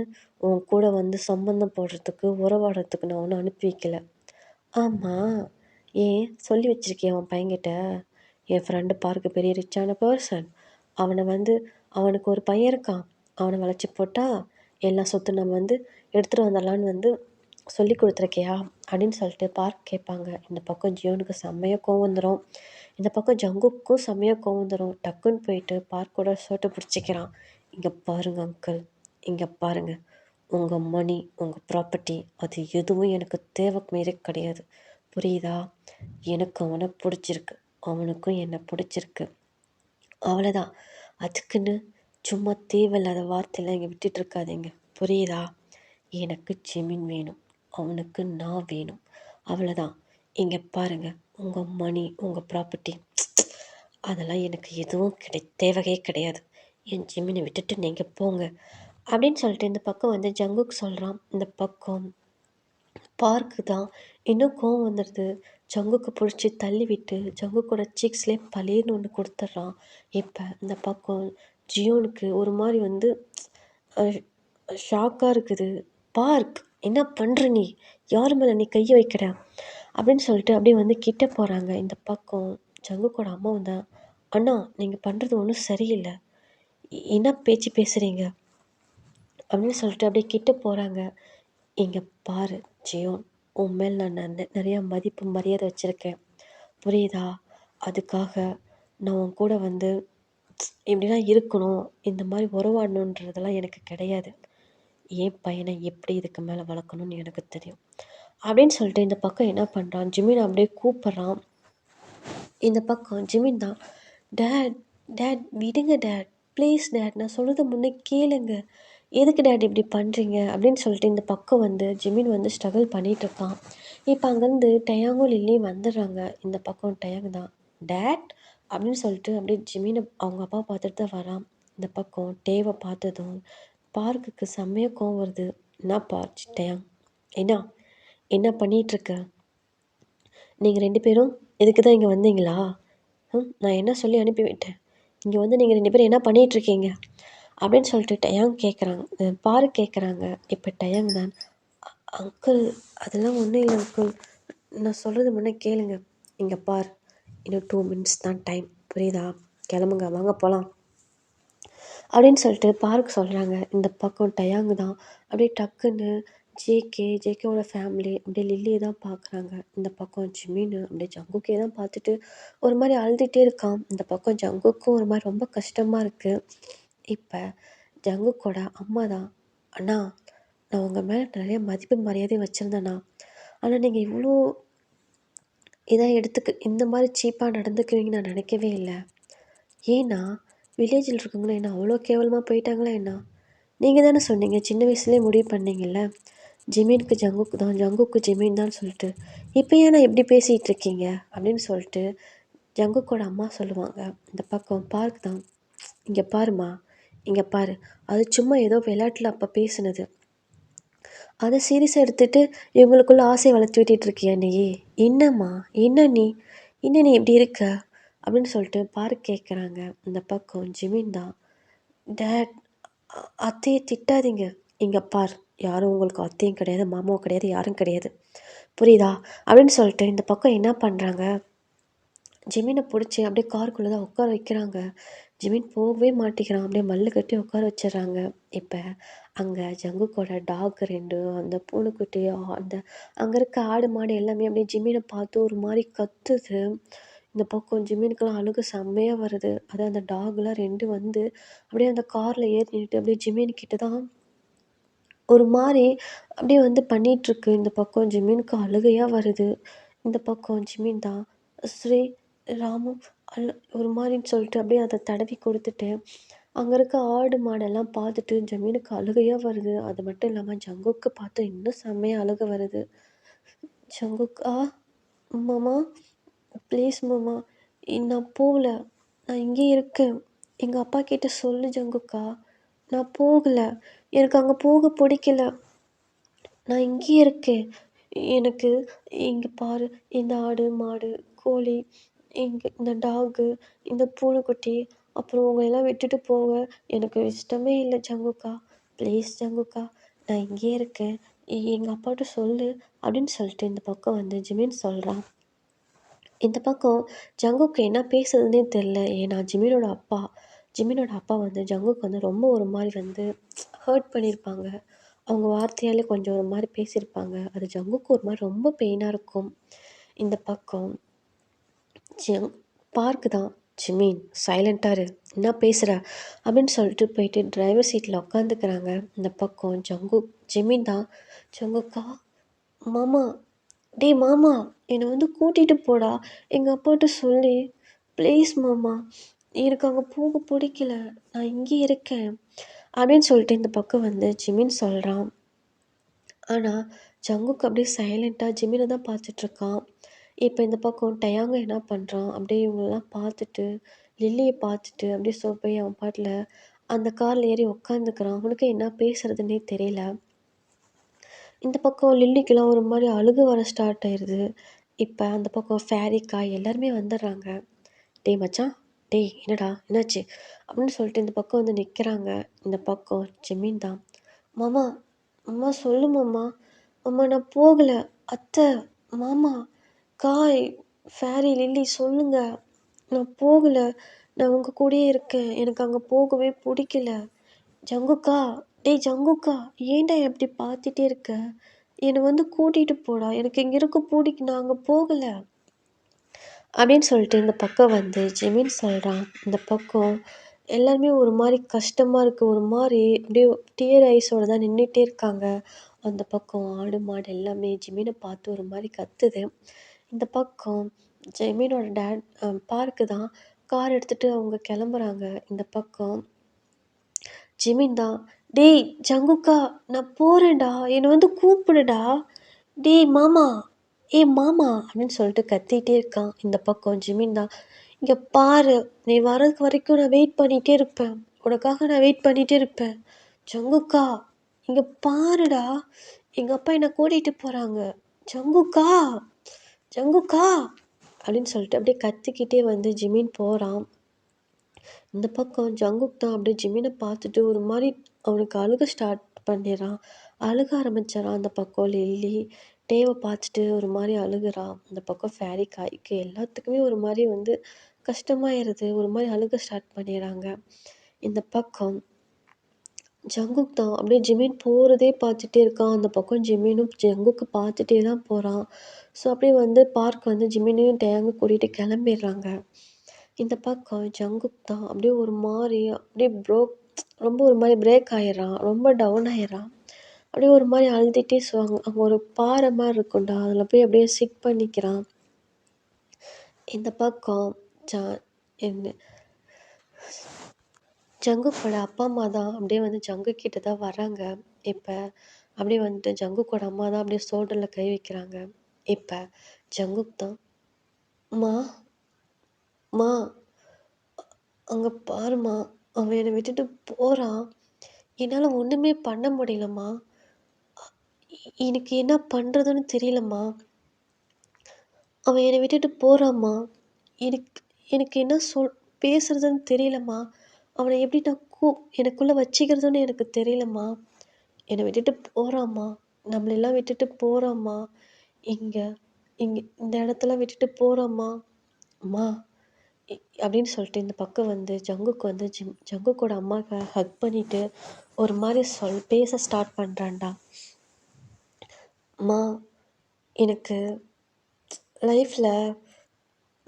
உன் கூட வந்து சம்பந்தம் போடுறதுக்கு உறவாடுறதுக்கு நான் ஒன்றும் அனுப்பி வைக்கல. ஆமாம், ஏன் சொல்லி வச்சுருக்கியா உன் பையன்கிட்ட, என் ஃப்ரெண்டு பார்க்க பெரிய ரிச்சான பர்சன், அவனை வந்து அவனுக்கு ஒரு பையன் இருக்கான், அவனை வளைச்சி போட்டால் எல்லா சொத்து நம்ம வந்து எடுத்துகிட்டு வந்துடலான்னு வந்து சொல்லி கொடுத்துருக்கியா அப்படின்னு சொல்லிட்டு பார்க் கேட்பாங்க. இந்த பக்கம் ஜியோனுக்கு செம்மையாக கோவம் வந்துடும். இந்த பக்கம் ஜங்குக்கும் செம்மையாக கோவம் வந்துடும். டக்குன்னு போயிட்டு பார்க்கோட ஷர்ட்டை பிடிச்சிக்கிறான். இங்கே பாருங்க அங்கிள், இங்கே பாருங்கள், உங்கள் மணி, உங்கள் ப்ராப்பர்ட்டி, அது எதுவும் எனக்கு தேவை மாரி கிடையாது, புரியுதா? எனக்கு அவனை பிடிச்சிருக்கு, அவனுக்கும் என்னை பிடிச்சிருக்கு, அவ்வளோதான். அதுக்குன்னு சும்மா தேவையில்லாத வார்த்தையெல்லாம் இங்கே விட்டுட்ருக்காதீங்க, புரியுதா? எனக்கு ஜிமின் வேணும், அவனுக்கு நான் வேணும், அவ்வளோதான். இங்கே பாருங்கள், உங்கள் மணி, உங்கள் ப்ராப்பர்ட்டி, அதெல்லாம் எனக்கு எதுவும் தேவையே கிடையாது. என் ஜிமினை விட்டுட்டு நீங்கள் போங்க அப்படின்னு சொல்லிட்டு இந்த பக்கம் வந்து ஜங்குக்கு சொல்கிறான். இந்த பக்கம் பார்க்கு தான் இன்னும் கோவம் வந்துடுது. ஜங்குக்கு பிடிச்சி தள்ளி விட்டு ஜங்குக்கோட சீக்ஸ்லேயே பளீர்னு ஒன்று கொடுத்துட்றான். இப்போ இந்த பக்கம் ஜியோனுக்கு ஒரு மாதிரி வந்து ஷாக்காக இருக்குது. பார்க் என்ன பண்ணுற நீ, யார் மேலே நீ கையை வைக்கிற அப்படின்னு சொல்லிட்டு அப்படியே வந்து கிட்ட போகிறாங்க. இந்த பக்கம் ஜங்குக்கோட அம்மாவும் தான், அண்ணா நீங்கள் பண்ணுறது ஒன்றும் சரியில்லை, என்ன பேச்சு பேசுகிறீங்க அப்படின்னு சொல்லிட்டு அப்படியே கிட்ட போகிறாங்க. இங்கே பாரு ஜியோன், உன் மேல் நான் நிறையா மதிப்பு மரியாதை வச்சுருக்கேன், புரியுதா? அதுக்காக நான் உன் கூட வந்து இப்படிலாம் இருக்கணும், இந்த மாதிரி உறவாடணுன்றதெல்லாம் எனக்கு கிடையாது. என் பையனை எப்படி இதுக்கு மேலே வளர்க்கணும்னு எனக்கு தெரியும் அப்படின்னு சொல்லிட்டு இந்த பக்கம் என்ன பண்ணுறான், ஜிமின் அப்படியே கூப்பிட்றான். இந்த பக்கம் ஜிமின் தான், டேட் டேட் விடுங்க டேட், ப்ளீஸ் டேட், நான் சொல்கிறத முன்னே கேளுங்க, எதுக்கு டேட் இப்படி பண்ணுறீங்க அப்படின்னு சொல்லிட்டு இந்த பக்கம் வந்து ஜிமின் வந்து ஸ்ட்ரகிள் பண்ணிகிட்ருக்கான். இப்போ அங்கேருந்து டயாங்கும் லில்லியும் வந்துடுறாங்க. இந்த பக்கம் டயாங் தான், டேட் அப்படின்னு சொல்லிட்டு அப்படியே ஜிமினை அவங்க அப்பா பார்த்துட்டு தான் வரான். இந்த பக்கம் டேவை பார்த்ததும் பார்க்குக்கு செம்மையாக கோவம் வருது. என்ன பார்ச் டயாங், என்ன என்ன பண்ணிகிட்ருக்க? நீங்கள் 2 பேரும் இதுக்கு தான் இங்கே வந்தீங்களா? நான் என்ன சொல்லி அனுப்பி விட்டேன். இங்கே வந்து நீங்கள் 2 பேரும் என்ன பண்ணிகிட்ருக்கீங்க?" அப்படின்னு சொல்லிட்டு டயாங் கேட்குறாங்க. பாரு கேட்குறாங்க. இப்போ டயாங் தான், அங்கிள் அதெல்லாம் ஒன்றும் இல்லை அங்கிள். நான் சொல்கிறது முன்னே கேளுங்க. இங்கே பார், இன்னும் 2 மினிட்ஸ் தான் டைம். புரியுதா? கிளம்புங்க, வாங்க போகலாம் அப்படின்னு சொல்லிட்டு பார்க் சொல்கிறாங்க. இந்த பக்கம் டயாங்கு தான் அப்படியே டக்குன்னு ஜேகேவோட ஃபேமிலி அப்படியே லில்லியை தான் பார்க்குறாங்க. இந்த பக்கம் ஜிமின்னு அப்படியே ஜங்குக்கே தான் பார்த்துட்டு ஒரு மாதிரி அழுதுகிட்டே இருக்கான். இந்த பக்கம் ஜங்குக்கும் ஒரு மாதிரி ரொம்ப கஷ்டமாக இருக்குது. இப்போ ஜங்குக்கோட அம்மா தான், "அண்ணா, நான் உங்கள் மேலே நிறைய மதிப்பு மரியாதை வச்சுருந்தேண்ணா. ஆனால் நீங்கள் இவ்வளோ இதாக இந்த மாதிரி சீப்பாக நடந்துக்குவீங்கன்னு நான் நினைக்கவே இல்லை. ஏன்னா வில்லேஜில் இருக்கவங்களும் என்ன அவ்வளோ கேவலமாக போயிட்டாங்களா என்ன? நீங்கள் தானே சொன்னீங்க, சின்ன வயசுலேயே முடிவு பண்ணீங்கல்ல, ஜிமீனுக்கு ஜங்குக்கு தான், ஜங்குக்கு ஜிமீன் தான் சொல்லிட்டு. இப்போ ஏன் நான் எப்படி பேசிகிட்டு இருக்கீங்க?" அப்படின்னு சொல்லிட்டு ஜங்குக்கோட அம்மா சொல்லுவாங்க. இந்த பக்கம் பார்க் தான், "இங்கே பாருமா, இங்கே பாரு, அது சும்மா ஏதோ விளையாட்டில் அப்போ பேசுனது. அதை சீரியஸாக எடுத்துகிட்டு இவங்களுக்குள்ள ஆசையை வளர்த்து விட்டுட்டு இருக்கியா நீ? என்னம்மா, என்ன நீ இப்படி இருக்க?" அப்படின்னு சொல்லிட்டு பார்க் கேட்குறாங்க. இந்த பக்கம் ஜிமின் தான், "டேட், அத்தையை திட்டாதீங்க. இங்கே பார், யாரும் உங்களுக்கு அத்தையும் கிடையாது, மாமாவும் கிடையாது, யாரும் கிடையாது. புரியுதா?" அப்படின்னு சொல்லிட்டு இந்த பக்கம் என்ன பண்ணுறாங்க, ஜிமினை பிடிச்சி அப்படியே காருக்குள்ளே தான் உட்கார வைக்கிறாங்க. ஜிமின் போகவே மாட்டேங்கிறான். அப்படியே மல்லு கட்டி உட்கார வச்சிடுறாங்க. இப்போ அங்கே ஜங்குக்கோட டாக் 2, அந்த பூனைக்குட்டி, அந்த அங்கே இருக்க ஆடு மாடு எல்லாமே அப்படியே ஜிமினை பார்த்து ஒரு மாதிரி கத்துது. இந்த பக்கம் ஜிமினுக்கெல்லாம் அழுக செம்மையாக வருது. அது அந்த டாக்லாம் 2 வந்து அப்படியே அந்த காரில் ஏறி நின்றுட்டு அப்படியே ஜிமின் கிட்ட தான் ஒரு மாதிரி அப்படியே வந்து பண்ணிகிட்ருக்கு. இந்த பக்கம் ஜிமினுக்கு அழுகையாக வருது. இந்த பக்கம் ஜிமின் தான், "ஸ்ரீ ராமு ஒரு மாதிரின்னு சொல்லிட்டு அப்படியே அதை தடவி கொடுத்துட்டு அங்கே இருக்க ஆடு மாடெல்லாம் பார்த்துட்டு ஜமீனுக்கு அழுகையாக வருது. அது மட்டும் இல்லாமல் ஜங்குக்கு பார்த்து இன்னும் செம்மையாக அழுக வருது. ஜங்குக், மாமா, ப்ளீஸ் மாமா, நான் போகல, நான் இங்கே இருக்கேன். எங்கள் அப்பா கிட்ட சொல்லு ஜங்குக்கா, நான் போகலை, எனக்கு அங்கே போக பிடிக்கல, நான் இங்கேயே இருக்கேன். எனக்கு இங்கே பாரு, இந்த ஆடு மாடு கோழி, இந்த டாகு, இந்த பூனைக்குட்டி, அப்புறம் உங்களெல்லாம் விட்டுட்டு போக எனக்கு இஷ்டமே இல்லை ஜங்குக்கா. ப்ளீஸ் ஜங்குக்கா, நான் இங்கேயே இருக்கேன், எங்கள் அப்பாட்ட சொல்லு அப்படின்னு சொல்லிட்டு இந்த பக்கம் வந்து ஜிமின் சொல்கிறான். இந்த பக்கம் ஜங்குக்கு என்ன பேசுறதுன்னே தெரில. ஏன்னா ஜிமினோட அப்பா வந்து ஜங்குக்கு வந்து ரொம்ப ஒரு மாதிரி வந்து ஹர்ட் பண்ணியிருப்பாங்க. அவங்க வார்த்தையாலே கொஞ்சம் ஒரு மாதிரி பேசியிருப்பாங்க. அது ஜங்குக்கு ஒரு மாதிரி ரொம்ப பெயினாக இருக்கும். இந்த பக்கம் ஜங் பார்க்கு தான், "ஜிமின் சைலண்ட்டாக இரு, என்ன பேசுகிற?" அப்படின்னு சொல்லிட்டு போயிட்டு டிரைவர் சீட்டில் உட்காந்துக்கிறாங்க. இந்த பக்கம் ஜிமின் தான், "ஜங்குக்கா, மாமா, டேய் மாமா, என்னை வந்து கூட்டிகிட்டு போடா, எங்கள் அப்பாட்ட சொல்லி, ப்ளீஸ் மாமா, எனக்கு அங்கே போக பிடிக்கல, நான் இங்கே இருக்கேன்" அப்படின்னு சொல்லிட்டு இந்த பக்கம் வந்து ஜிமின் சொல்கிறான். ஆனால் ஜங்குக்கு அப்படியே சைலண்ட்டாக ஜிமினை தான் பார்த்துட்ருக்கான். இப்போ இந்த பக்கம் டயாங்க என்ன பண்ணுறான், அப்படியே இவங்களெல்லாம் பார்த்துட்டு, லில்லியை பார்த்துட்டு அப்படியே போய் அவன் பாட்டில் அந்த காரில் ஏறி உக்காந்துக்கிறான். அவனுக்கு என்ன பேசுறதுன்னே தெரியல. இந்த பக்கம் லில்லிக்கெல்லாம் ஒரு மாதிரி அழுக வர ஸ்டார்ட் ஆயிடுது. இப்போ அந்த பக்கம் ஃபேரிக்கா எல்லாருமே வந்துடுறாங்க. "டேய் மச்சான், டேய் என்னடா என்னாச்சு?" அப்படின்னு சொல்லிட்டு இந்த பக்கம் வந்து நிற்கிறாங்க. இந்த பக்கம் ஜிமின் தான், "மாமா, அம்மா சொல்லு மாமா, அம்மா நான் போகலை, அத்தை, மாமா, காய், ஃபேரி, லில்லி சொல்லுங்க, நான் போகலை, நான் உங்கள் கூடயே இருக்கேன், எனக்கு அங்கே போகவே பிடிக்கல. ஜங்குக்கா, டேய் ஜங்குக்கா, ஏன்டா எப்படி பார்த்துட்டே இருக்க, என்னை வந்து கூட்டிகிட்டு போடா, எனக்கு இங்கே இருக்க பிடிக்கும், நான் அங்கே போகலை" அப்படின்னு சொல்லிட்டு இந்த பக்கம் வந்து ஜிமின் சொல்கிறான். இந்த பக்கம் எல்லாருமே ஒரு மாதிரி கஷ்டமாக இருக்குது. ஒரு மாதிரி அப்படியே டியர் ஐஸோடு தான் நின்றுட்டே இருக்காங்க. அந்த பக்கம் ஆடு மாடு எல்லாமே ஜிமினை பார்த்து ஒரு மாதிரி கத்துது. இந்த பக்கம் ஜெமீனோட பார்க்கு தான் கார் எடுத்துகிட்டு அவங்க கிளம்புறாங்க. இந்த பக்கம் ஜிமின் தான், "டேய் ஜங்குக்கா, நான் போகிறேன்டா, என்னை வந்து கூப்பிடுடா, டேய் மாமா, மாமா" அப்படின்னு சொல்லிட்டு கத்திகிட்டே இருக்கான். இந்த பக்கம் ஜிமின் தான், "இங்கே பாரு, நீ வர்றதுக்கு வரைக்கும் நான் வெயிட் பண்ணிகிட்டே இருப்பேன், உனக்காக நான் வெயிட் பண்ணிகிட்டே இருப்பேன். ஜங்குக்கா, இங்கே பாருடா, எங்கள் அப்பா என்னை கூட்டிகிட்டு போகிறாங்க, ஜங்குக்கா ஜங்குக்கா அப்படின்னு சொல்லிட்டு அப்படியே கத்திக்கிட்டே வந்து ஜிமின் போகிறான். இந்த பக்கம் ஜங்குக் தான் அப்படியே ஜிமினை பார்த்துட்டு ஒரு மாதிரி அவனுக்கு அழுக ஸ்டார்ட் பண்ணிடுறான். அழுக ஆரம்பிச்சிடறான். அந்த பக்கம் லில்லி டேவை பார்த்துட்டு ஒரு மாதிரி அழுகுறான். இந்த பக்கம் ஃபேரி காய்க்கு எல்லாத்துக்குமே ஒரு மாதிரி வந்து கஷ்டமாயிருது. ஒரு மாதிரி அழுக ஸ்டார்ட் பண்ணிடுறாங்க. இந்த பக்கம் ஜங்குக் தான் அப்படியே ஜிமின் போகிறதே பார்த்துட்டே இருக்கான். அந்த பக்கம் ஜிமினும் ஜங்குக்கு பார்த்துட்டே தான் போகிறான். ஸோ அப்படியே வந்து பார்க் வந்து ஜிமினையும் டேங்கு கூட்டிகிட்டு கிளம்பிடுறாங்க. இந்த பக்கம் ஜங்குக் தான் அப்படியே ஒரு மாதிரி அப்படியே ரொம்ப ஒரு மாதிரி பிரேக் ஆயிடுறான். ரொம்ப டவுன் ஆயிடுறான். அப்படியே ஒரு மாதிரி அழுதுகிட்டே அங்கே ஒரு பாறை மாதிரி இருக்கும்டா, அதில் போய் அப்படியே சிட் பண்ணிக்கிறான். இந்த பக்கம் ஜ என்ன ஜங்குக்கோட அப்பா அம்மா தான் அப்படியே வந்து ஜங்குக் கிட்ட தான் வர்றாங்க. இப்போ அப்படியே வந்துட்டு ஜங்குக்கோட அம்மா தான் அப்படியே ஷோல்டரில் கை வைக்கிறாங்க. இப்போ ஜங்குக் தான், மா மா அங்கே பாரும்மா, அவன் என்னை விட்டுட்டு போகிறான். என்னால் ஒன்றுமே பண்ண முடியலம்மா. எனக்கு என்ன பண்ணுறதுன்னு தெரியலம்மா. அவன் என்னை விட்டுட்டு போகிறாம்மா. எனக்கு எனக்கு என்ன பேசுறதுன்னு தெரியலம்மா. அவனை எப்படி நான் எனக்குள்ளே வச்சுக்கிறதுன்னு எனக்கு தெரியலம்மா. என்னை விட்டுட்டு போகிறாம்மா. நம்மளெல்லாம் விட்டுட்டு போகிறாம்மா. இங்கே இங்கே இந்த இடத்துல விட்டுட்டு போகிறாம்மா. அம்மா அப்படின்னு சொல்லிட்டு இந்த பக்கம் வந்து ஜங்குக்கு வந்து ஜங்குக்கோட அம்மாவை ஹக் பண்ணிவிட்டு ஒரு மாதிரி பேச ஸ்டார்ட் பண்ணுறான்டா. அம்மா, எனக்கு லைஃப்பில்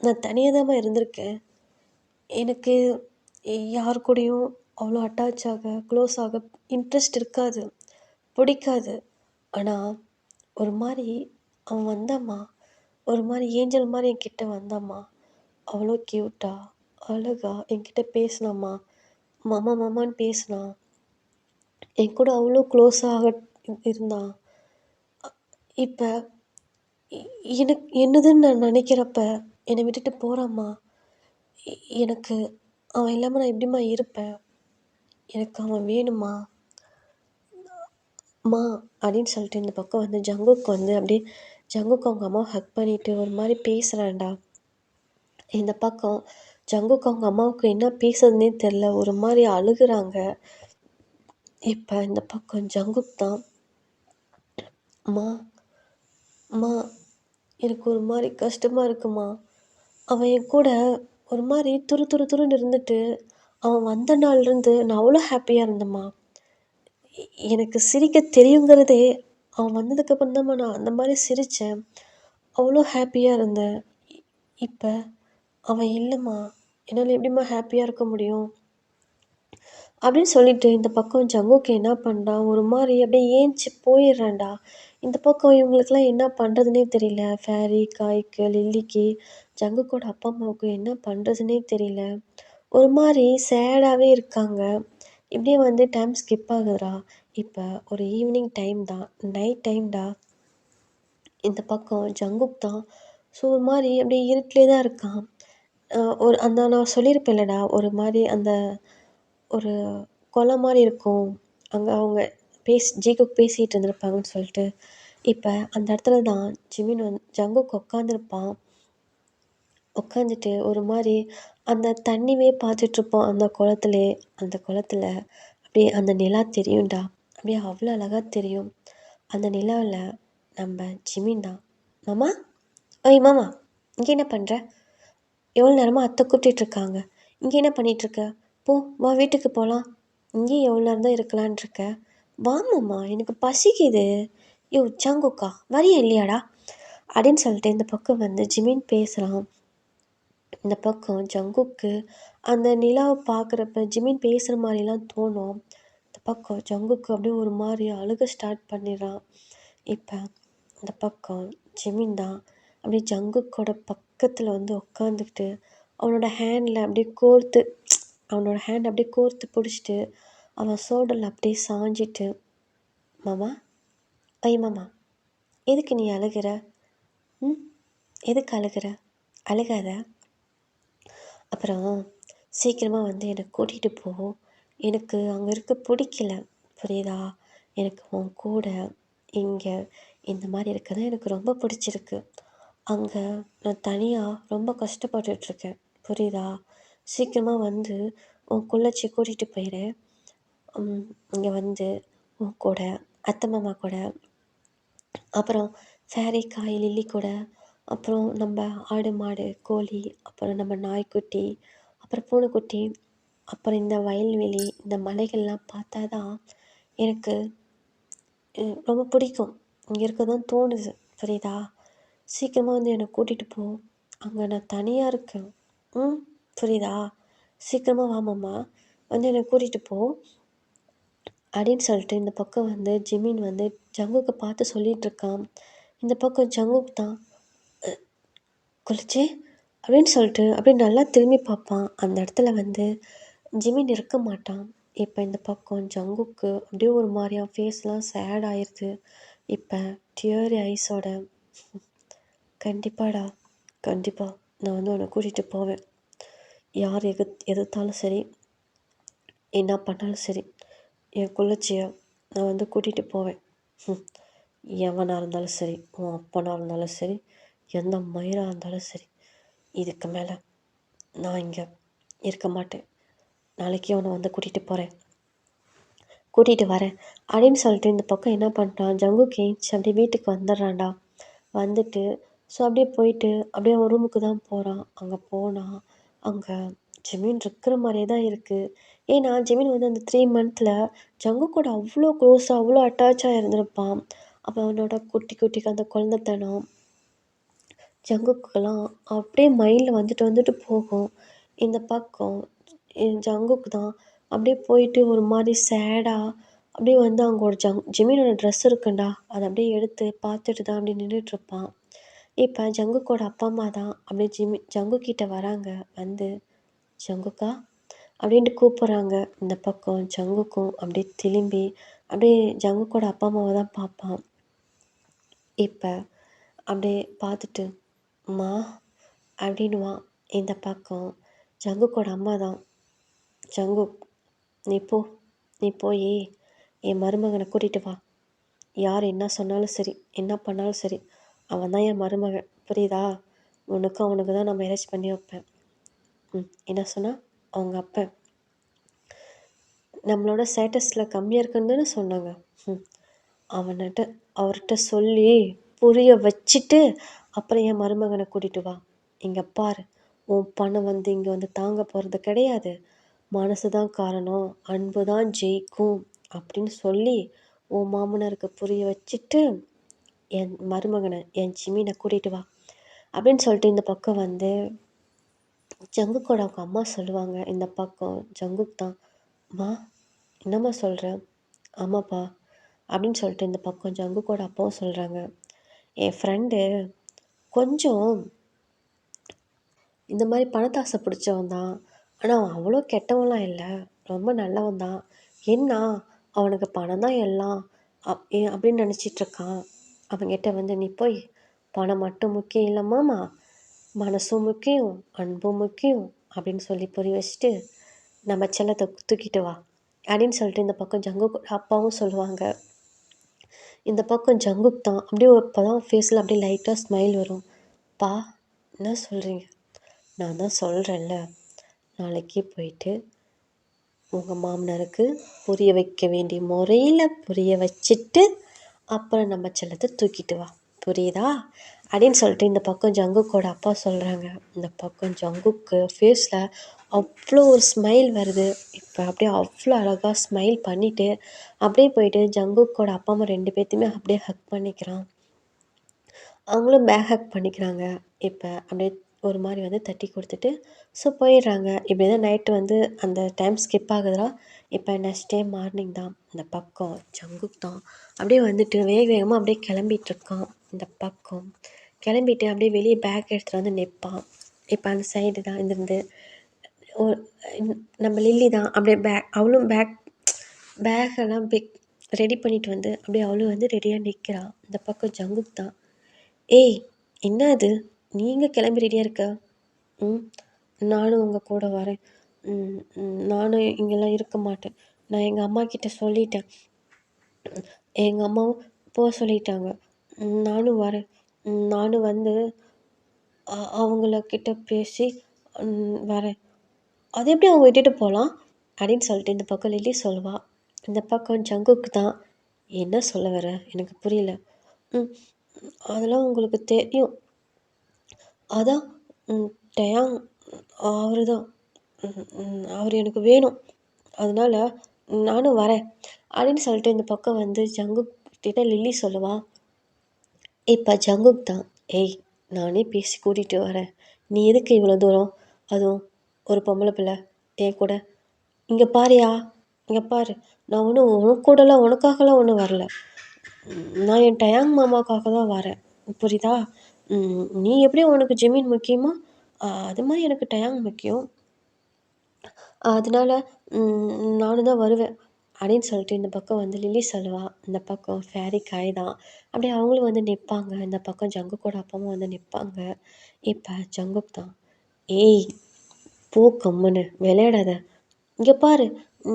நான் தனியாக தாம்மா இருந்திருக்கேன். எனக்கு யார் கூடயும் அவ்வளோ அட்டாச் ஆக க்ளோஸ் ஆக இன்ட்ரெஸ்ட் இருக்காது, பிடிக்காது. ஆனால் ஒரு மாதிரி அவன் வந்தாம்மா, ஒரு மாதிரி ஏஞ்சல் மாதிரி என்கிட்ட வந்தாம்மா. அவ்வளோ க்யூட்டா அழகா என்கிட்ட பேசினாம்மா. மாமா மாமான்னு பேசினான். என் கூட அவ்வளோ க்ளோஸாக இருந்தான். இப்போ எனக்கு என்னதுன்னு நான் நினைக்கிறப்ப என்னை விட்டுட்டு போகிறாம்மா. எனக்கு அவன் இல்லாமல் நான் எப்படிம்மா இருப்பேன். எனக்கு அவன் வேணும்மா அம்மா அப்படின்னு சொல்லிட்டு இந்த பக்கம் வந்து ஜங்குக்கு வந்து அப்படியே ஜங்குக்கு அவங்க அம்மாவை ஹக் பண்ணிவிட்டு ஒரு மாதிரி பேசுகிறான்டா. இந்த பக்கம் ஜங்குக்கு அவங்க அம்மாவுக்கு என்ன பேசுறதுனே தெரில, ஒரு மாதிரி அழுகுறாங்க. இப்போ இந்த பக்கம் ஜங்குக் தான், அம்மா அம்மா எனக்கு ஒரு மாதிரி கஷ்டமாக இருக்குமா. அவன் என் கூட ஒரு மாதிரி துருன்னு இருந்துட்டு அவன் வந்த நாள்லேருந்து நான் அவ்வளோ ஹாப்பியாக இருந்தேம்மா. எனக்கு சிரிக்க தெரியுங்கிறதே அவன் வந்ததுக்கப்புறம் தான்ம்மா நான் அந்த மாதிரி சிரித்தேன். அவ்வளோ ஹாப்பியாக இருந்தேன். இப்போ அவன் இல்லைம்மா, என்னால் எப்படிம்மா ஹாப்பியாக இருக்க முடியும் அப்படின்னு சொல்லிட்டு இந்த பக்கம் ஜங்குக்கு என்ன பண்ணுறான், ஒரு மாதிரி அப்படியே ஏஞ்சி போயிடுறான்டா. இந்த பக்கம் இவங்களுக்கெல்லாம் என்ன பண்ணுறதுனே தெரியல. ஃபேரி காய்க்கு லில்லிக்கு ஜங்குக்கோட அப்பா அம்மாவுக்கு என்ன பண்ணுறதுனே தெரியல. ஒரு மாதிரி சேடாகவே இருக்காங்க. இப்படியே வந்து டைம் ஸ்கிப் ஆகுதுடா. இப்போ ஒரு ஈவினிங் டைம் தான், நைட் டைம்டா. இந்த பக்கம் ஜங்குக் தான். ஸோ ஒரு மாதிரி அப்படியே இருட்டிலே தான் இருக்கான். ஒரு அந்த நான் சொல்லியிருப்பேன்லடா, ஒரு மாதிரி அந்த ஒரு கொலை மாதிரி இருக்கும். அங்கே அவங்க ஜீகுக் பேசிகிட்டு இருந்திருப்பாங்கன்னு சொல்லிட்டு. இப்போ அந்த இடத்துல தான் ஜங்குக் உட்காந்துருப்பான். உட்காந்துட்டு ஒரு மாதிரி அந்த தண்ணியே பார்த்துட்ருப்பான். அந்த குளத்துல அப்படியே அந்த நிலா தெரியும்டா. அப்படியே அவ்வளோ அழகாக தெரியும். அந்த நிலாவில் நம்ம ஜிமின் தான். மாமா, ஓய் மாமா, இங்கே என்ன பண்ணுற? எவ்வளோ நேரமாக அத்தை கூப்பிட்டுட்ருக்காங்க. இங்கே என்ன பண்ணிகிட்ருக்க? போ, வா வீட்டுக்கு போகலாம். இங்கேயும் எவ்வளோ நேரம் தான் இருக்கலான் இருக்க? வாமாம்மா, எனக்கு பசிக்குது. யோ ஜங்குக்கா, வரியா இல்லையாடா அப்படின்னு சொல்லிட்டு இந்த பக்கம் வந்து ஜிமின் பேசுகிறான். இந்த பக்கம் ஜங்குக்கு அந்த நிலாவை பார்க்குறப்ப ஜிமின் பேசுகிற மாதிரிலாம் தோணும். இந்த பக்கம் ஜங்குக்கு அப்படியே ஒரு மாதிரி அழுக ஸ்டார்ட் பண்ணிடுறான். இப்போ இந்த பக்கம் ஜிமின் தான் அப்படியே ஜங்குக்கோட பக்கத்தில் வந்து உட்காந்துக்கிட்டு அவனோட ஹேண்ட் அப்படியே கோர்த்து பிடிச்சிட்டு அவன் ஷோல்டரில் அப்படியே சாஞ்சிட்டு, மாமா, ஐ மாமா, எதுக்கு நீ அழுகிற? எதுக்கு அழுகிற? அழுகாத. அப்புறம் சீக்கிரமாக வந்து என்னை கூட்டிகிட்டு போ. எனக்கு அங்கே இருக்க பிடிக்கல, புரியுதா? எனக்கு உன் கூட இங்கே இந்த மாதிரி இருக்க தான் எனக்கு ரொம்ப பிடிச்சிருக்கு. அங்கே நான் தனியாக ரொம்ப கஷ்டப்பட்டுட்ருக்கேன். புரியுதா? சீக்கிரமா வந்து உன் குள்ளச்சிய கூட்டிகிட்டு போயிரு. இங்கே வந்து உன் கூட, அத்தை மாமா கூட, அப்புறம் ஃபேரி, காய், லில்லி கூட, அப்புறம் நம்ம ஆடு, மாடு, கோழி, அப்புறம் நம்ம நாய்க்குட்டி, அப்புறம் பூனைக்குட்டி, அப்புறம் இந்த வயல்வெளி, இந்த மலைகள்லாம் பார்த்தா தான் எனக்கு ரொம்ப பிடிக்கும். இங்கே இருக்க தான் தோணுது. புரியுதா? சீக்கிரமா வந்து என்னை கூட்டிகிட்டு போ. அங்கே நான் தனியாக இருக்கேன். ம். புரியுதா? சீக்கிரமா வா மாமா. வந்து என்னை கூட்டிகிட்டு போ. அப்படின்னு சொல்லிட்டு இந்த பக்கம் வந்து ஜிமின் வந்து ஜங்குக்கு பார்த்து சொல்லிகிட்ருக்கான். இந்த பக்கம் ஜங்குக் தான் குளிச்சு அப்படின்னு சொல்லிட்டு அப்படியே நல்லா திரும்பி பார்ப்பான். அந்த இடத்துல வந்து ஜிமின் இருக்க மாட்டான். இப்போ இந்த பக்கம் ஜங்குக்கு அப்படியே ஒரு மாதிரியா ஃபேஸ்லாம் சேட் ஆயிடுது. இப்போ டியரி ஐஸோட கண்டிப்பாடா, கண்டிப்பா நான் வந்து உன்னை கூட்டிகிட்டு போவேன். யார் எதிர்த்தாலும் சரி, என்ன பண்ணாலும் சரி, என் குள்ளச்சிய நான் வந்து கூட்டிகிட்டு போவேன். ம். எவனாக இருந்தாலும் சரி, உன் அப்பனாக இருந்தாலும் சரி, எந்த மயிராக இருந்தாலும் சரி, இதுக்கு மேலே நான் இங்கே இருக்க மாட்டேன். நாளைக்கே அவனை வந்து கூட்டிகிட்டு வரேன் அப்படின்னு சொல்லிட்டு இந்த பக்கம் என்ன பண்ணுறான், ஜங்குக்கு ஏஞ்சி அப்படியே வீட்டுக்கு வந்துடுறான்டா. வந்துட்டு ஸோ அப்படியே போயிட்டு அப்படியே அவன் ரூமுக்கு தான் போகிறான். அங்கே போனால் அங்கே ஜெமீன் இருக்கிற மாதிரியே தான் இருக்குது. ஏன்னா ஜெமீன் வந்து அந்த 3 மந்த்தில் ஜங்கு கூட அவ்வளோ க்ளோஸாக அவ்வளோ அட்டாச்சாக இருந்திருப்பான். அப்போ அவனோட குட்டி குட்டிக்கு அந்த குழந்தைத்தனம் ஜங்குக்குலாம் அப்படியே மைண்டில் வந்துட்டு வந்துட்டு போகும். இந்த பக்கம் ஜங்குக்கு தான் அப்படியே போயிட்டு ஒரு மாதிரி சேடாக அப்படியே வந்து அங்கே ஒரு ஜெமீனோட ட்ரெஸ் இருக்குண்டா, அதை அப்படியே எடுத்து பார்த்துட்டு தான் அப்படியே நின்றுட்டுருப்பான். இப்போ ஜங்குக்கோட அப்பா அம்மா தான் அப்படியே ஜங்கு கிட்ட வராங்க. வந்து ஜங்குக்கா அப்படின்ட்டு கூப்பிட்றாங்க. இந்த பக்கம் ஜங்குக்கும் அப்படியே திரும்பி அப்படியே ஜங்குக்கோட அப்பா அம்மாவை தான் பார்ப்பான். இப்போ அப்படியே பார்த்துட்டு அம்மா அப்படின்னுவான். இந்த பக்கம் ஜங்குக்கோட அம்மா தான். ஜங்குக், நீ போ, நீ போய் என் மருமகனை கூட்டிகிட்டு வா. யார் என்ன சொன்னாலும் சரி, என்ன பண்ணாலும் சரி, அவன் தான் என் மருமகன். புரியுதா? உனக்கும் அவனுக்கு தான் நான் மேரேஜ் பண்ணி வைப்பேன். என்ன சொன்னா? அவங்க அப்பன் நம்மளோட ஸ்டேட்டஸில் கம்மியாக இருக்குன்னு தானே சொன்னாங்க. ம் அவர்கிட்ட சொல்லி புரிய வச்சுட்டு அப்புறம் என் மருமகனை கூட்டிகிட்டு வா. இங்கே பாரு, உன் பணம் வந்து இங்கே வந்து தாங்க போகிறது கிடையாது. மனசு தான் காரணம், அன்பு தான் ஜெயிக்கும் அப்படின்னு சொல்லி உன் மாமனாருக்கு புரிய வச்சுட்டு என் மருமகனை என் ஜிமினை கூட்டிகிட்டு வா அப்படின்னு சொல்லிட்டு இந்த பக்கம் வந்து ஜங்குக்கோட அவங்க அம்மா சொல்லுவாங்க. இந்த பக்கம் ஜங்குக் தான், அம்மா என்னம்மா சொல்கிற? ஆமாப்பா அப்படின்னு சொல்லிட்டு இந்த பக்கம் ஜங்குக்கோட அப்பாவும் சொல்கிறாங்க. என் ஃப்ரெண்டு கொஞ்சம் இந்த மாதிரி பணத்தாசை பிடிச்சவன் தான். ஆனால் அவன் அவ்வளோ கெட்டவன்லாம் இல்லை, ரொம்ப நல்லவன் தான். என்ன அவனுக்கு பணம் தான் எல்லாம் அப்படின்னு நினச்சிட்ருக்கான். அவன்கிட்ட வந்து நீ போய் பணம் மட்டும் முக்கியம் இல்லை மாமா, மனசும் முக்கியம், அன்பும் முக்கியம் அப்படின்னு சொல்லி புரிய வச்சுட்டு நம்ம செல்லத்தை தூக்கிட்டு வா அப்படின்னு சொல்லிட்டு இந்த பக்கம் ஜங்குக் அப்பாவும் சொல்லுவாங்க. இந்த பக்கம் ஜங்குக் தான் அப்படியே இப்போ தான் ஃபேஸில் அப்படியே லைட்டாக ஸ்மைல் வரும். பா என்ன சொல்கிறீங்க? நான் தான் சொல்கிறேன்ல, நாளைக்கு போயிட்டு உங்கள் மாமனாருக்கு புரிய வைக்க வேண்டிய முறையில் புரிய வச்சுட்டு அப்புறம் நம்ம செல்லத்தை தூக்கிட்டு வா. புரியுதா? அப்படின்னு சொல்லிட்டு இந்த பக்கம் ஜங்குக்கோட அப்பா சொல்கிறாங்க. இந்த பக்கம் ஜங்குக்கு ஃபேஸில் அவ்வளோ ஒரு ஸ்மைல் வருது. இப்போ அப்படியே அவ்வளோ அழகாக ஸ்மைல் பண்ணிவிட்டு அப்படியே போயிட்டு ஜங்குக்கோட அப்பா அம்மா 2 பேர்த்தையுமே அப்படியே ஹக் பண்ணிக்கிறான். அவங்களும் பேக் ஹக் பண்ணிக்கிறாங்க. இப்போ அப்படியே ஒரு மாதிரி வந்து தட்டி கொடுத்துட்டு ஸோ போயிடுறாங்க. இப்படி தான் நைட்டு வந்து அந்த டைம் ஸ்கிப் ஆகுதுடா. இப்போ நெக்ஸ்ட் டே மார்னிங் தான் இந்த பக்கம் ஜங்குக் தான் அப்படியே வந்துட்டு வேக வேகமாக அப்படியே கிளம்பிகிட்ருக்கான். இந்த பக்கம் கிளம்பிட்டு அப்படியே வெளியே பேக் எடுத்துகிட்டு வந்து நிற்பான். இப்போ அந்த சைடு தான் இருந்து நம்ம லில்லி தான் அப்படியே அவளும் பேக்கெல்லாம் ரெடி பண்ணிட்டு வந்து அப்படியே அவளும் வந்து ரெடியாக நிற்கிறான். இந்த பக்கம் ஜங்குக் தான், ஏய் என்ன அது, நீங்கள் கிளம்பி ரெடியாக இருக்க? நானும் உங்கள் கூட வரேன். நானும் இங்கெல்லாம் இருக்க மாட்டேன். நான் எங்கள் அம்மா கிட்ட சொல்லிட்டேன். எங்கள் அம்மாவும் போக சொல்லிட்டாங்க. நானும் வரேன். நானும் வந்து அவங்கள கிட்ட பேசி வரேன். அது எப்படி அவங்க விட்டுட்டு போலாம்? அப்படின்னு சொல்லிட்டு இந்த பக்கம் லில்லி சொல்லுவா. இந்த பக்கம் ஜங்குக்கு தான், "என்ன சொல்ல வர? எனக்கு புரியல." ம். அதெல்லாம் உங்களுக்கு தெரியும். அதான் ம் டயாங் அவரு தான். அவரு எனக்கு வேணும். அதனால நானும் வரேன். அப்படின்னு சொல்லிட்டு இந்த பக்கம் வந்து ஜங்குக் கிட்ட லில்லி சொல்லுவா. இப்ப ஜங்குக் தான். "ஏய்! நானே பேசி கூட்டிட்டு வரேன். நீ எதுக்கு இவ்வளோ தூரம்? அதுவும் ஒரு பொம்பள பிள்ள என் கூட. இங்க பாருயா, இங்க பாரு. நான் ஒண்ணும் உன் கூடலாம் உனக்காகலாம் ஒண்ணும் வரல. நான் என் டயாங் மாமாக்காக தான் வரேன். புரியுதா? நீ எப்படி உனக்கு ஜிமின் முக்கியமோ, அது மாரி எனக்கு டயாங் முக்கியம். அதனால நானும் தான் வருவேன்." அப்படின்னு சொல்லிட்டு இந்த பக்கம் வந்து லில்லி சொல்லுவா. இந்த பக்கம் ஃபேரி காய் தான். அப்படியே அவங்களும் வந்து நிப்பாங்க. இந்த பக்கம் ஜங்குக்கோட அப்பாவும் வந்து நிப்பாங்க. இப்ப ஜங்குக் தான். "ஏய்! போ கம்முனு விளையாடாத. இங்க பாரு,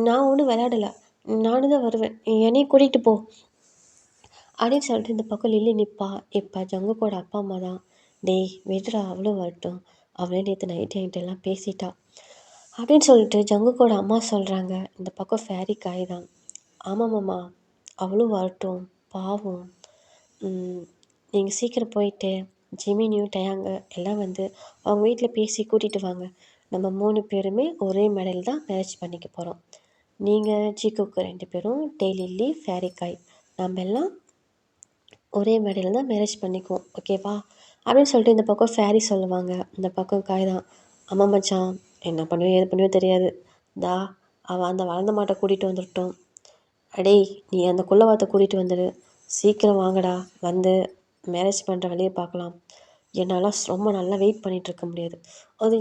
நான் ஒண்ணும் விளையாடல. நானும் தான் வருவேன். என்னையும் கூட்டிட்டு போ." அப்படின்னு சொல்லிட்டு இந்த பக்கம் லில்லி நிப்பா. இப்ப ஜங்குக்கோட அப்பா, அம்மா தான். "டேய் விடுடா அவளும் வரட்டும். அவளே நேத்து நைட் என்கிட்டலாம் பேசிட்டா." அப்படின்னு சொல்லிட்டு ஜங்குக்கோட அம்மா சொல்றாங்க. இந்த பக்கம் ஃபேரி காய் தான். "ஆமா மாமா, அவளும் வரட்டும். பாவம். ம் நீங்க சீக்கிரம் போயிட்டு ஜெமினியும், டயாங்க எல்லாம் வந்து அவங்க வீட்ல பேசி கூட்டிட்டு வாங்க. நம்ம 3 பேருமே ஒரே மேடையில தான் மேரேஜ் பண்ணிக்க போறோம். நீங்க, சீக்குக்கு 2 பேரும், டெய்லில்லி, ஃபேரி காய். நம்ம எல்லாம் ஒரே மேடையில தான் மேரேஜ் பண்ணிக்குவோம். ஓகேவா?" அப்படின்னு சொல்லிட்டு இந்த பக்கம் ஃபேரி சொல்லுவாங்க. இந்த பக்கம் காய் தான். "ஆமா மச்சான். என்ன பண்ணுவியோ, ஏது பண்ணுவியோ தெரியாது. இந்தா அவ அந்த வளர்ந்த மாட்ட கூட்டிட்டு வந்துரட்டும். அடேய் நீ அந்த குள்ளவாத்த கூட்டிட்டு வந்துடு. சீக்கிரம் வாங்கடா. வந்து மேரேஜ் பண்ணுற வழிய பார்க்கலாம். என்னால ரொம்ப நல்லா வெயிட் பண்ணிட்டு இருக்க முடியாது. அது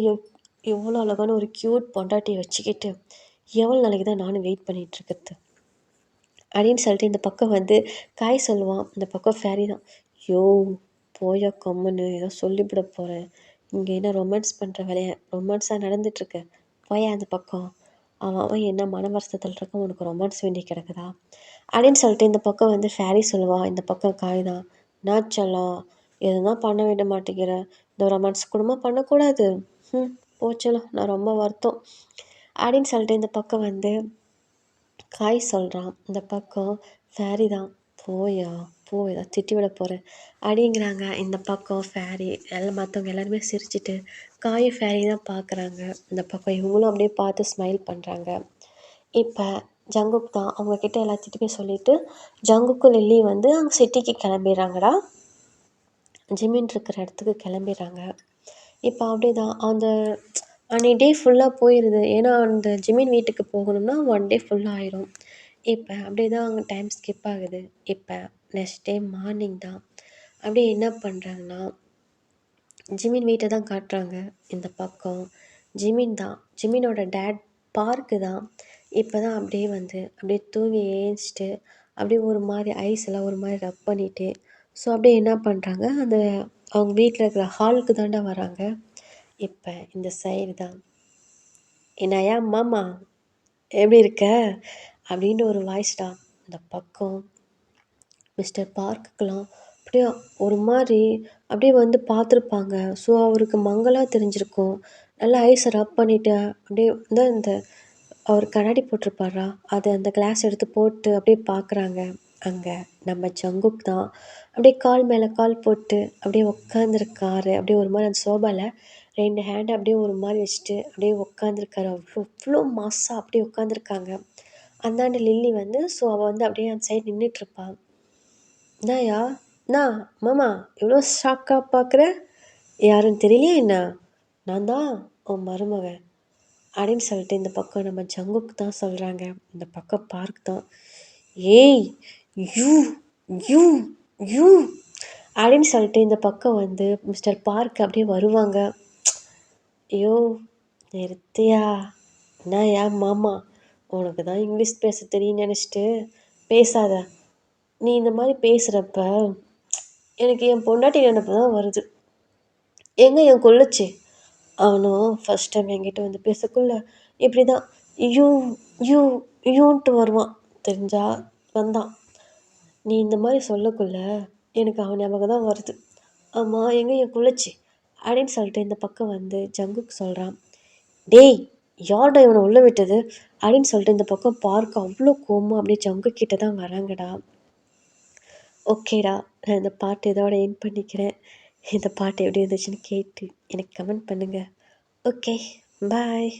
எவ்வளோ அழகான ஒரு க்யூட் பொண்டாட்டிய வச்சுக்கிட்டு, எவ்வளோ நாளைக்கு தான் நானும் வெயிட் பண்ணிட்டு இருக்கிறது." அப்படின்னு சொல்லிட்டு இந்த பக்கம் வந்து காய் சொல்லுவான். இந்த பக்கம் ஃபேரி தான். "யோவ்! போயா கம்முனு. ஏதோ சொல்லிவிட போறேன். இங்கே என்ன ரொமான்ஸ் பண்ணுற வேலையா ரொமான்ஸா நடந்துட்டுருக்கு. போயா அந்த பக்கம். அவன் அவன் என்ன மன வருத்தத்தில் இருக்கான். உனக்கு ரொமான்ஸ் வேண்டி கிடக்குதா?" அப்படின்னு சொல்லிட்டு இந்த பக்கம் வந்து ஃபேரி சொல்லுவா. இந்த பக்கம் காய் தான். "என்ன செல்லம், எதுவும் பண்ண விட மாட்டேங்கிற. இந்த ரொமான்ஸ் கூடமா பண்ணக்கூடாது? போ செல்லம். நான் ரொம்ப வருத்தம்." அப்படின்னு சொல்லிட்டு இந்த பக்கம் வந்து காய் சொல்கிறான். இந்த பக்கம் ஃபேரி தான். "போயா, போ ஏதாவது திட்டி விட போறேன்." அப்படிங்கிறாங்க. இந்த பக்கம் ஃபேரி எல்லாம் மற்றவங்க எல்லாருமே சிரிச்சுட்டு காயும் ஃபேரி தான் பார்க்குறாங்க. இந்த பக்கம் இவங்களும் அப்படியே பார்த்து ஸ்மைல் பண்ணுறாங்க. இப்போ ஜங்குக் தான் அவங்க கிட்ட எல்லாத்துட்டையுமே சொல்லிட்டு, ஜங்குக்கும் லில்லியும் வந்து அங்கே சிட்டிக்கு கிளம்பிடுறாங்கடா. ஜிமின் இருக்கிற இடத்துக்கு கிளம்பிடுறாங்க. இப்போ அப்படிதான் அந்த அன்னைக்கு டே ஃபுல்லாக போயிடுது. ஏன்னா அந்த ஜிமின் வீட்டுக்கு போகணும்னா 1 டே ஃபுல்லாக ஆயிரும். இப்போ அப்படியே தான் அங்கே டைம் ஸ்கிப் ஆகுது. இப்போ நெக்ஸ்ட் டே மார்னிங் தான். அப்படியே என்ன பண்ணுறாங்கன்னா, ஜிமின் வீட்டை தான் காட்டுறாங்க. இந்த பக்கம் ஜிமின் தான். ஜிமினோட டேட் பார்க்கு தான். இப்போ தான் அப்படியே வந்து அப்படியே தூங்கி ஏஞ்சிட்டு அப்படியே ஒரு மாதிரி ஐஸ் எல்லாம் ஒரு மாதிரி ரப் பண்ணிட்டு ஸோ அப்படியே என்ன பண்ணுறாங்க, அந்த அவங்க வீட்டில் இருக்கிற ஹாலுக்கு தாண்டா வராங்க. இப்போ இந்த சைடு தான், "என்னய்யா மாமா எப்படி இருக்க?" அப்படின்ற ஒரு வாய்ஸ்டா. இந்த பக்கம் மிஸ்டர் பார்க்குக்கெலாம் அப்படியே ஒரு மாதிரி அப்படியே வந்து பார்த்துருப்பாங்க. ஸோ அவருக்கு மங்கலா தெரிஞ்சிருக்கும். நல்லா ஐஸை ரப் பண்ணிவிட்டு அப்படியே வந்து இந்த அவர் கண்ணாடி போட்டிருப்பாரா, அதை அந்த கிளாஸ் எடுத்து போட்டு அப்படியே பார்க்குறாங்க. அங்கே நம்ம ஜங்குக் தான். அப்படியே கால் மேலே கால் போட்டு அப்படியே உட்காந்துருக்காரு. அப்படியே ஒரு மாதிரி அந்த சோபாவில் 2 ஹேண்ட் அப்படியே ஒரு மாதிரி வச்சுட்டு அப்படியே உட்காந்துருக்காரு. அவ்வளோ மாஸா அப்படியே உட்காந்துருக்காங்க. அந்தாண்ட லில்லி வந்து ஸோ அவள் வந்து அப்படியே அந்த சைடு நின்றுட்டுருப்பா. "என்னாயா? என்னா மாமா இவ்வளோ ஷாக்கா பார்க்குற? யாருன்னு தெரியலையா என்ன? நான் தான் உன் மருமகன்." அப்படின்னு சொல்லிட்டு இந்த பக்கம் நம்ம ஜங்குக்கு தான் சொல்கிறாங்க. இந்த பக்கம் பார்க் தான். "ஏய் யூ யூ யூ" அப்படின்னு சொல்லிட்டு இந்த பக்கம் வந்து மிஸ்டர் பார்க் அப்படியே வருவாங்க. "ஐயோ நிறுத்தியா? என்னாயா மாமா, உனக்கு தான் இங்கிலீஷ் பேச தெரியும்னு நினச்சிட்டு பேசாத. நீ இந்த மாதிரி பேசுகிறப்ப எனக்கு என் பொண்டாட்டி நினப்பு தான் வருது. எங்கே என் கொள்ளுச்சி அவனும் ஃபர்ஸ்ட் டைம் என்கிட்ட வந்து பேசக்குள்ள இப்படி தான் யூ யூ யூன்ட்டு வருவான். தெரிஞ்சா வந்தான். நீ இந்த மாதிரி சொல்லக்குள்ள எனக்கு அவன் ஞாபகம் தான் வருது. ஆமா, எங்க என் குளச்சி அப்படின்னு சொல்லிட்டு இந்த பக்கம் வந்து ஜங்குக்கு சொல்கிறான். டேய், யார்டா இவனை உள்ள விட்டது அப்படின்னு சொல்லிட்டு இந்த பக்கம் பார்க்க அவ்வளோ கோவமா அப்படியே ஜங்கு கிட்ட தான் வராங்கடா. ஓகேடா, நான் இந்த பாட்டு இதோட எண்ட் பண்ணிக்கிறேன். இந்த பாட்டு எப்படி இருந்துச்சுன்னு கேட்டு எனக்கு கமெண்ட் பண்ணுங்கள். ஓகே, பாய்.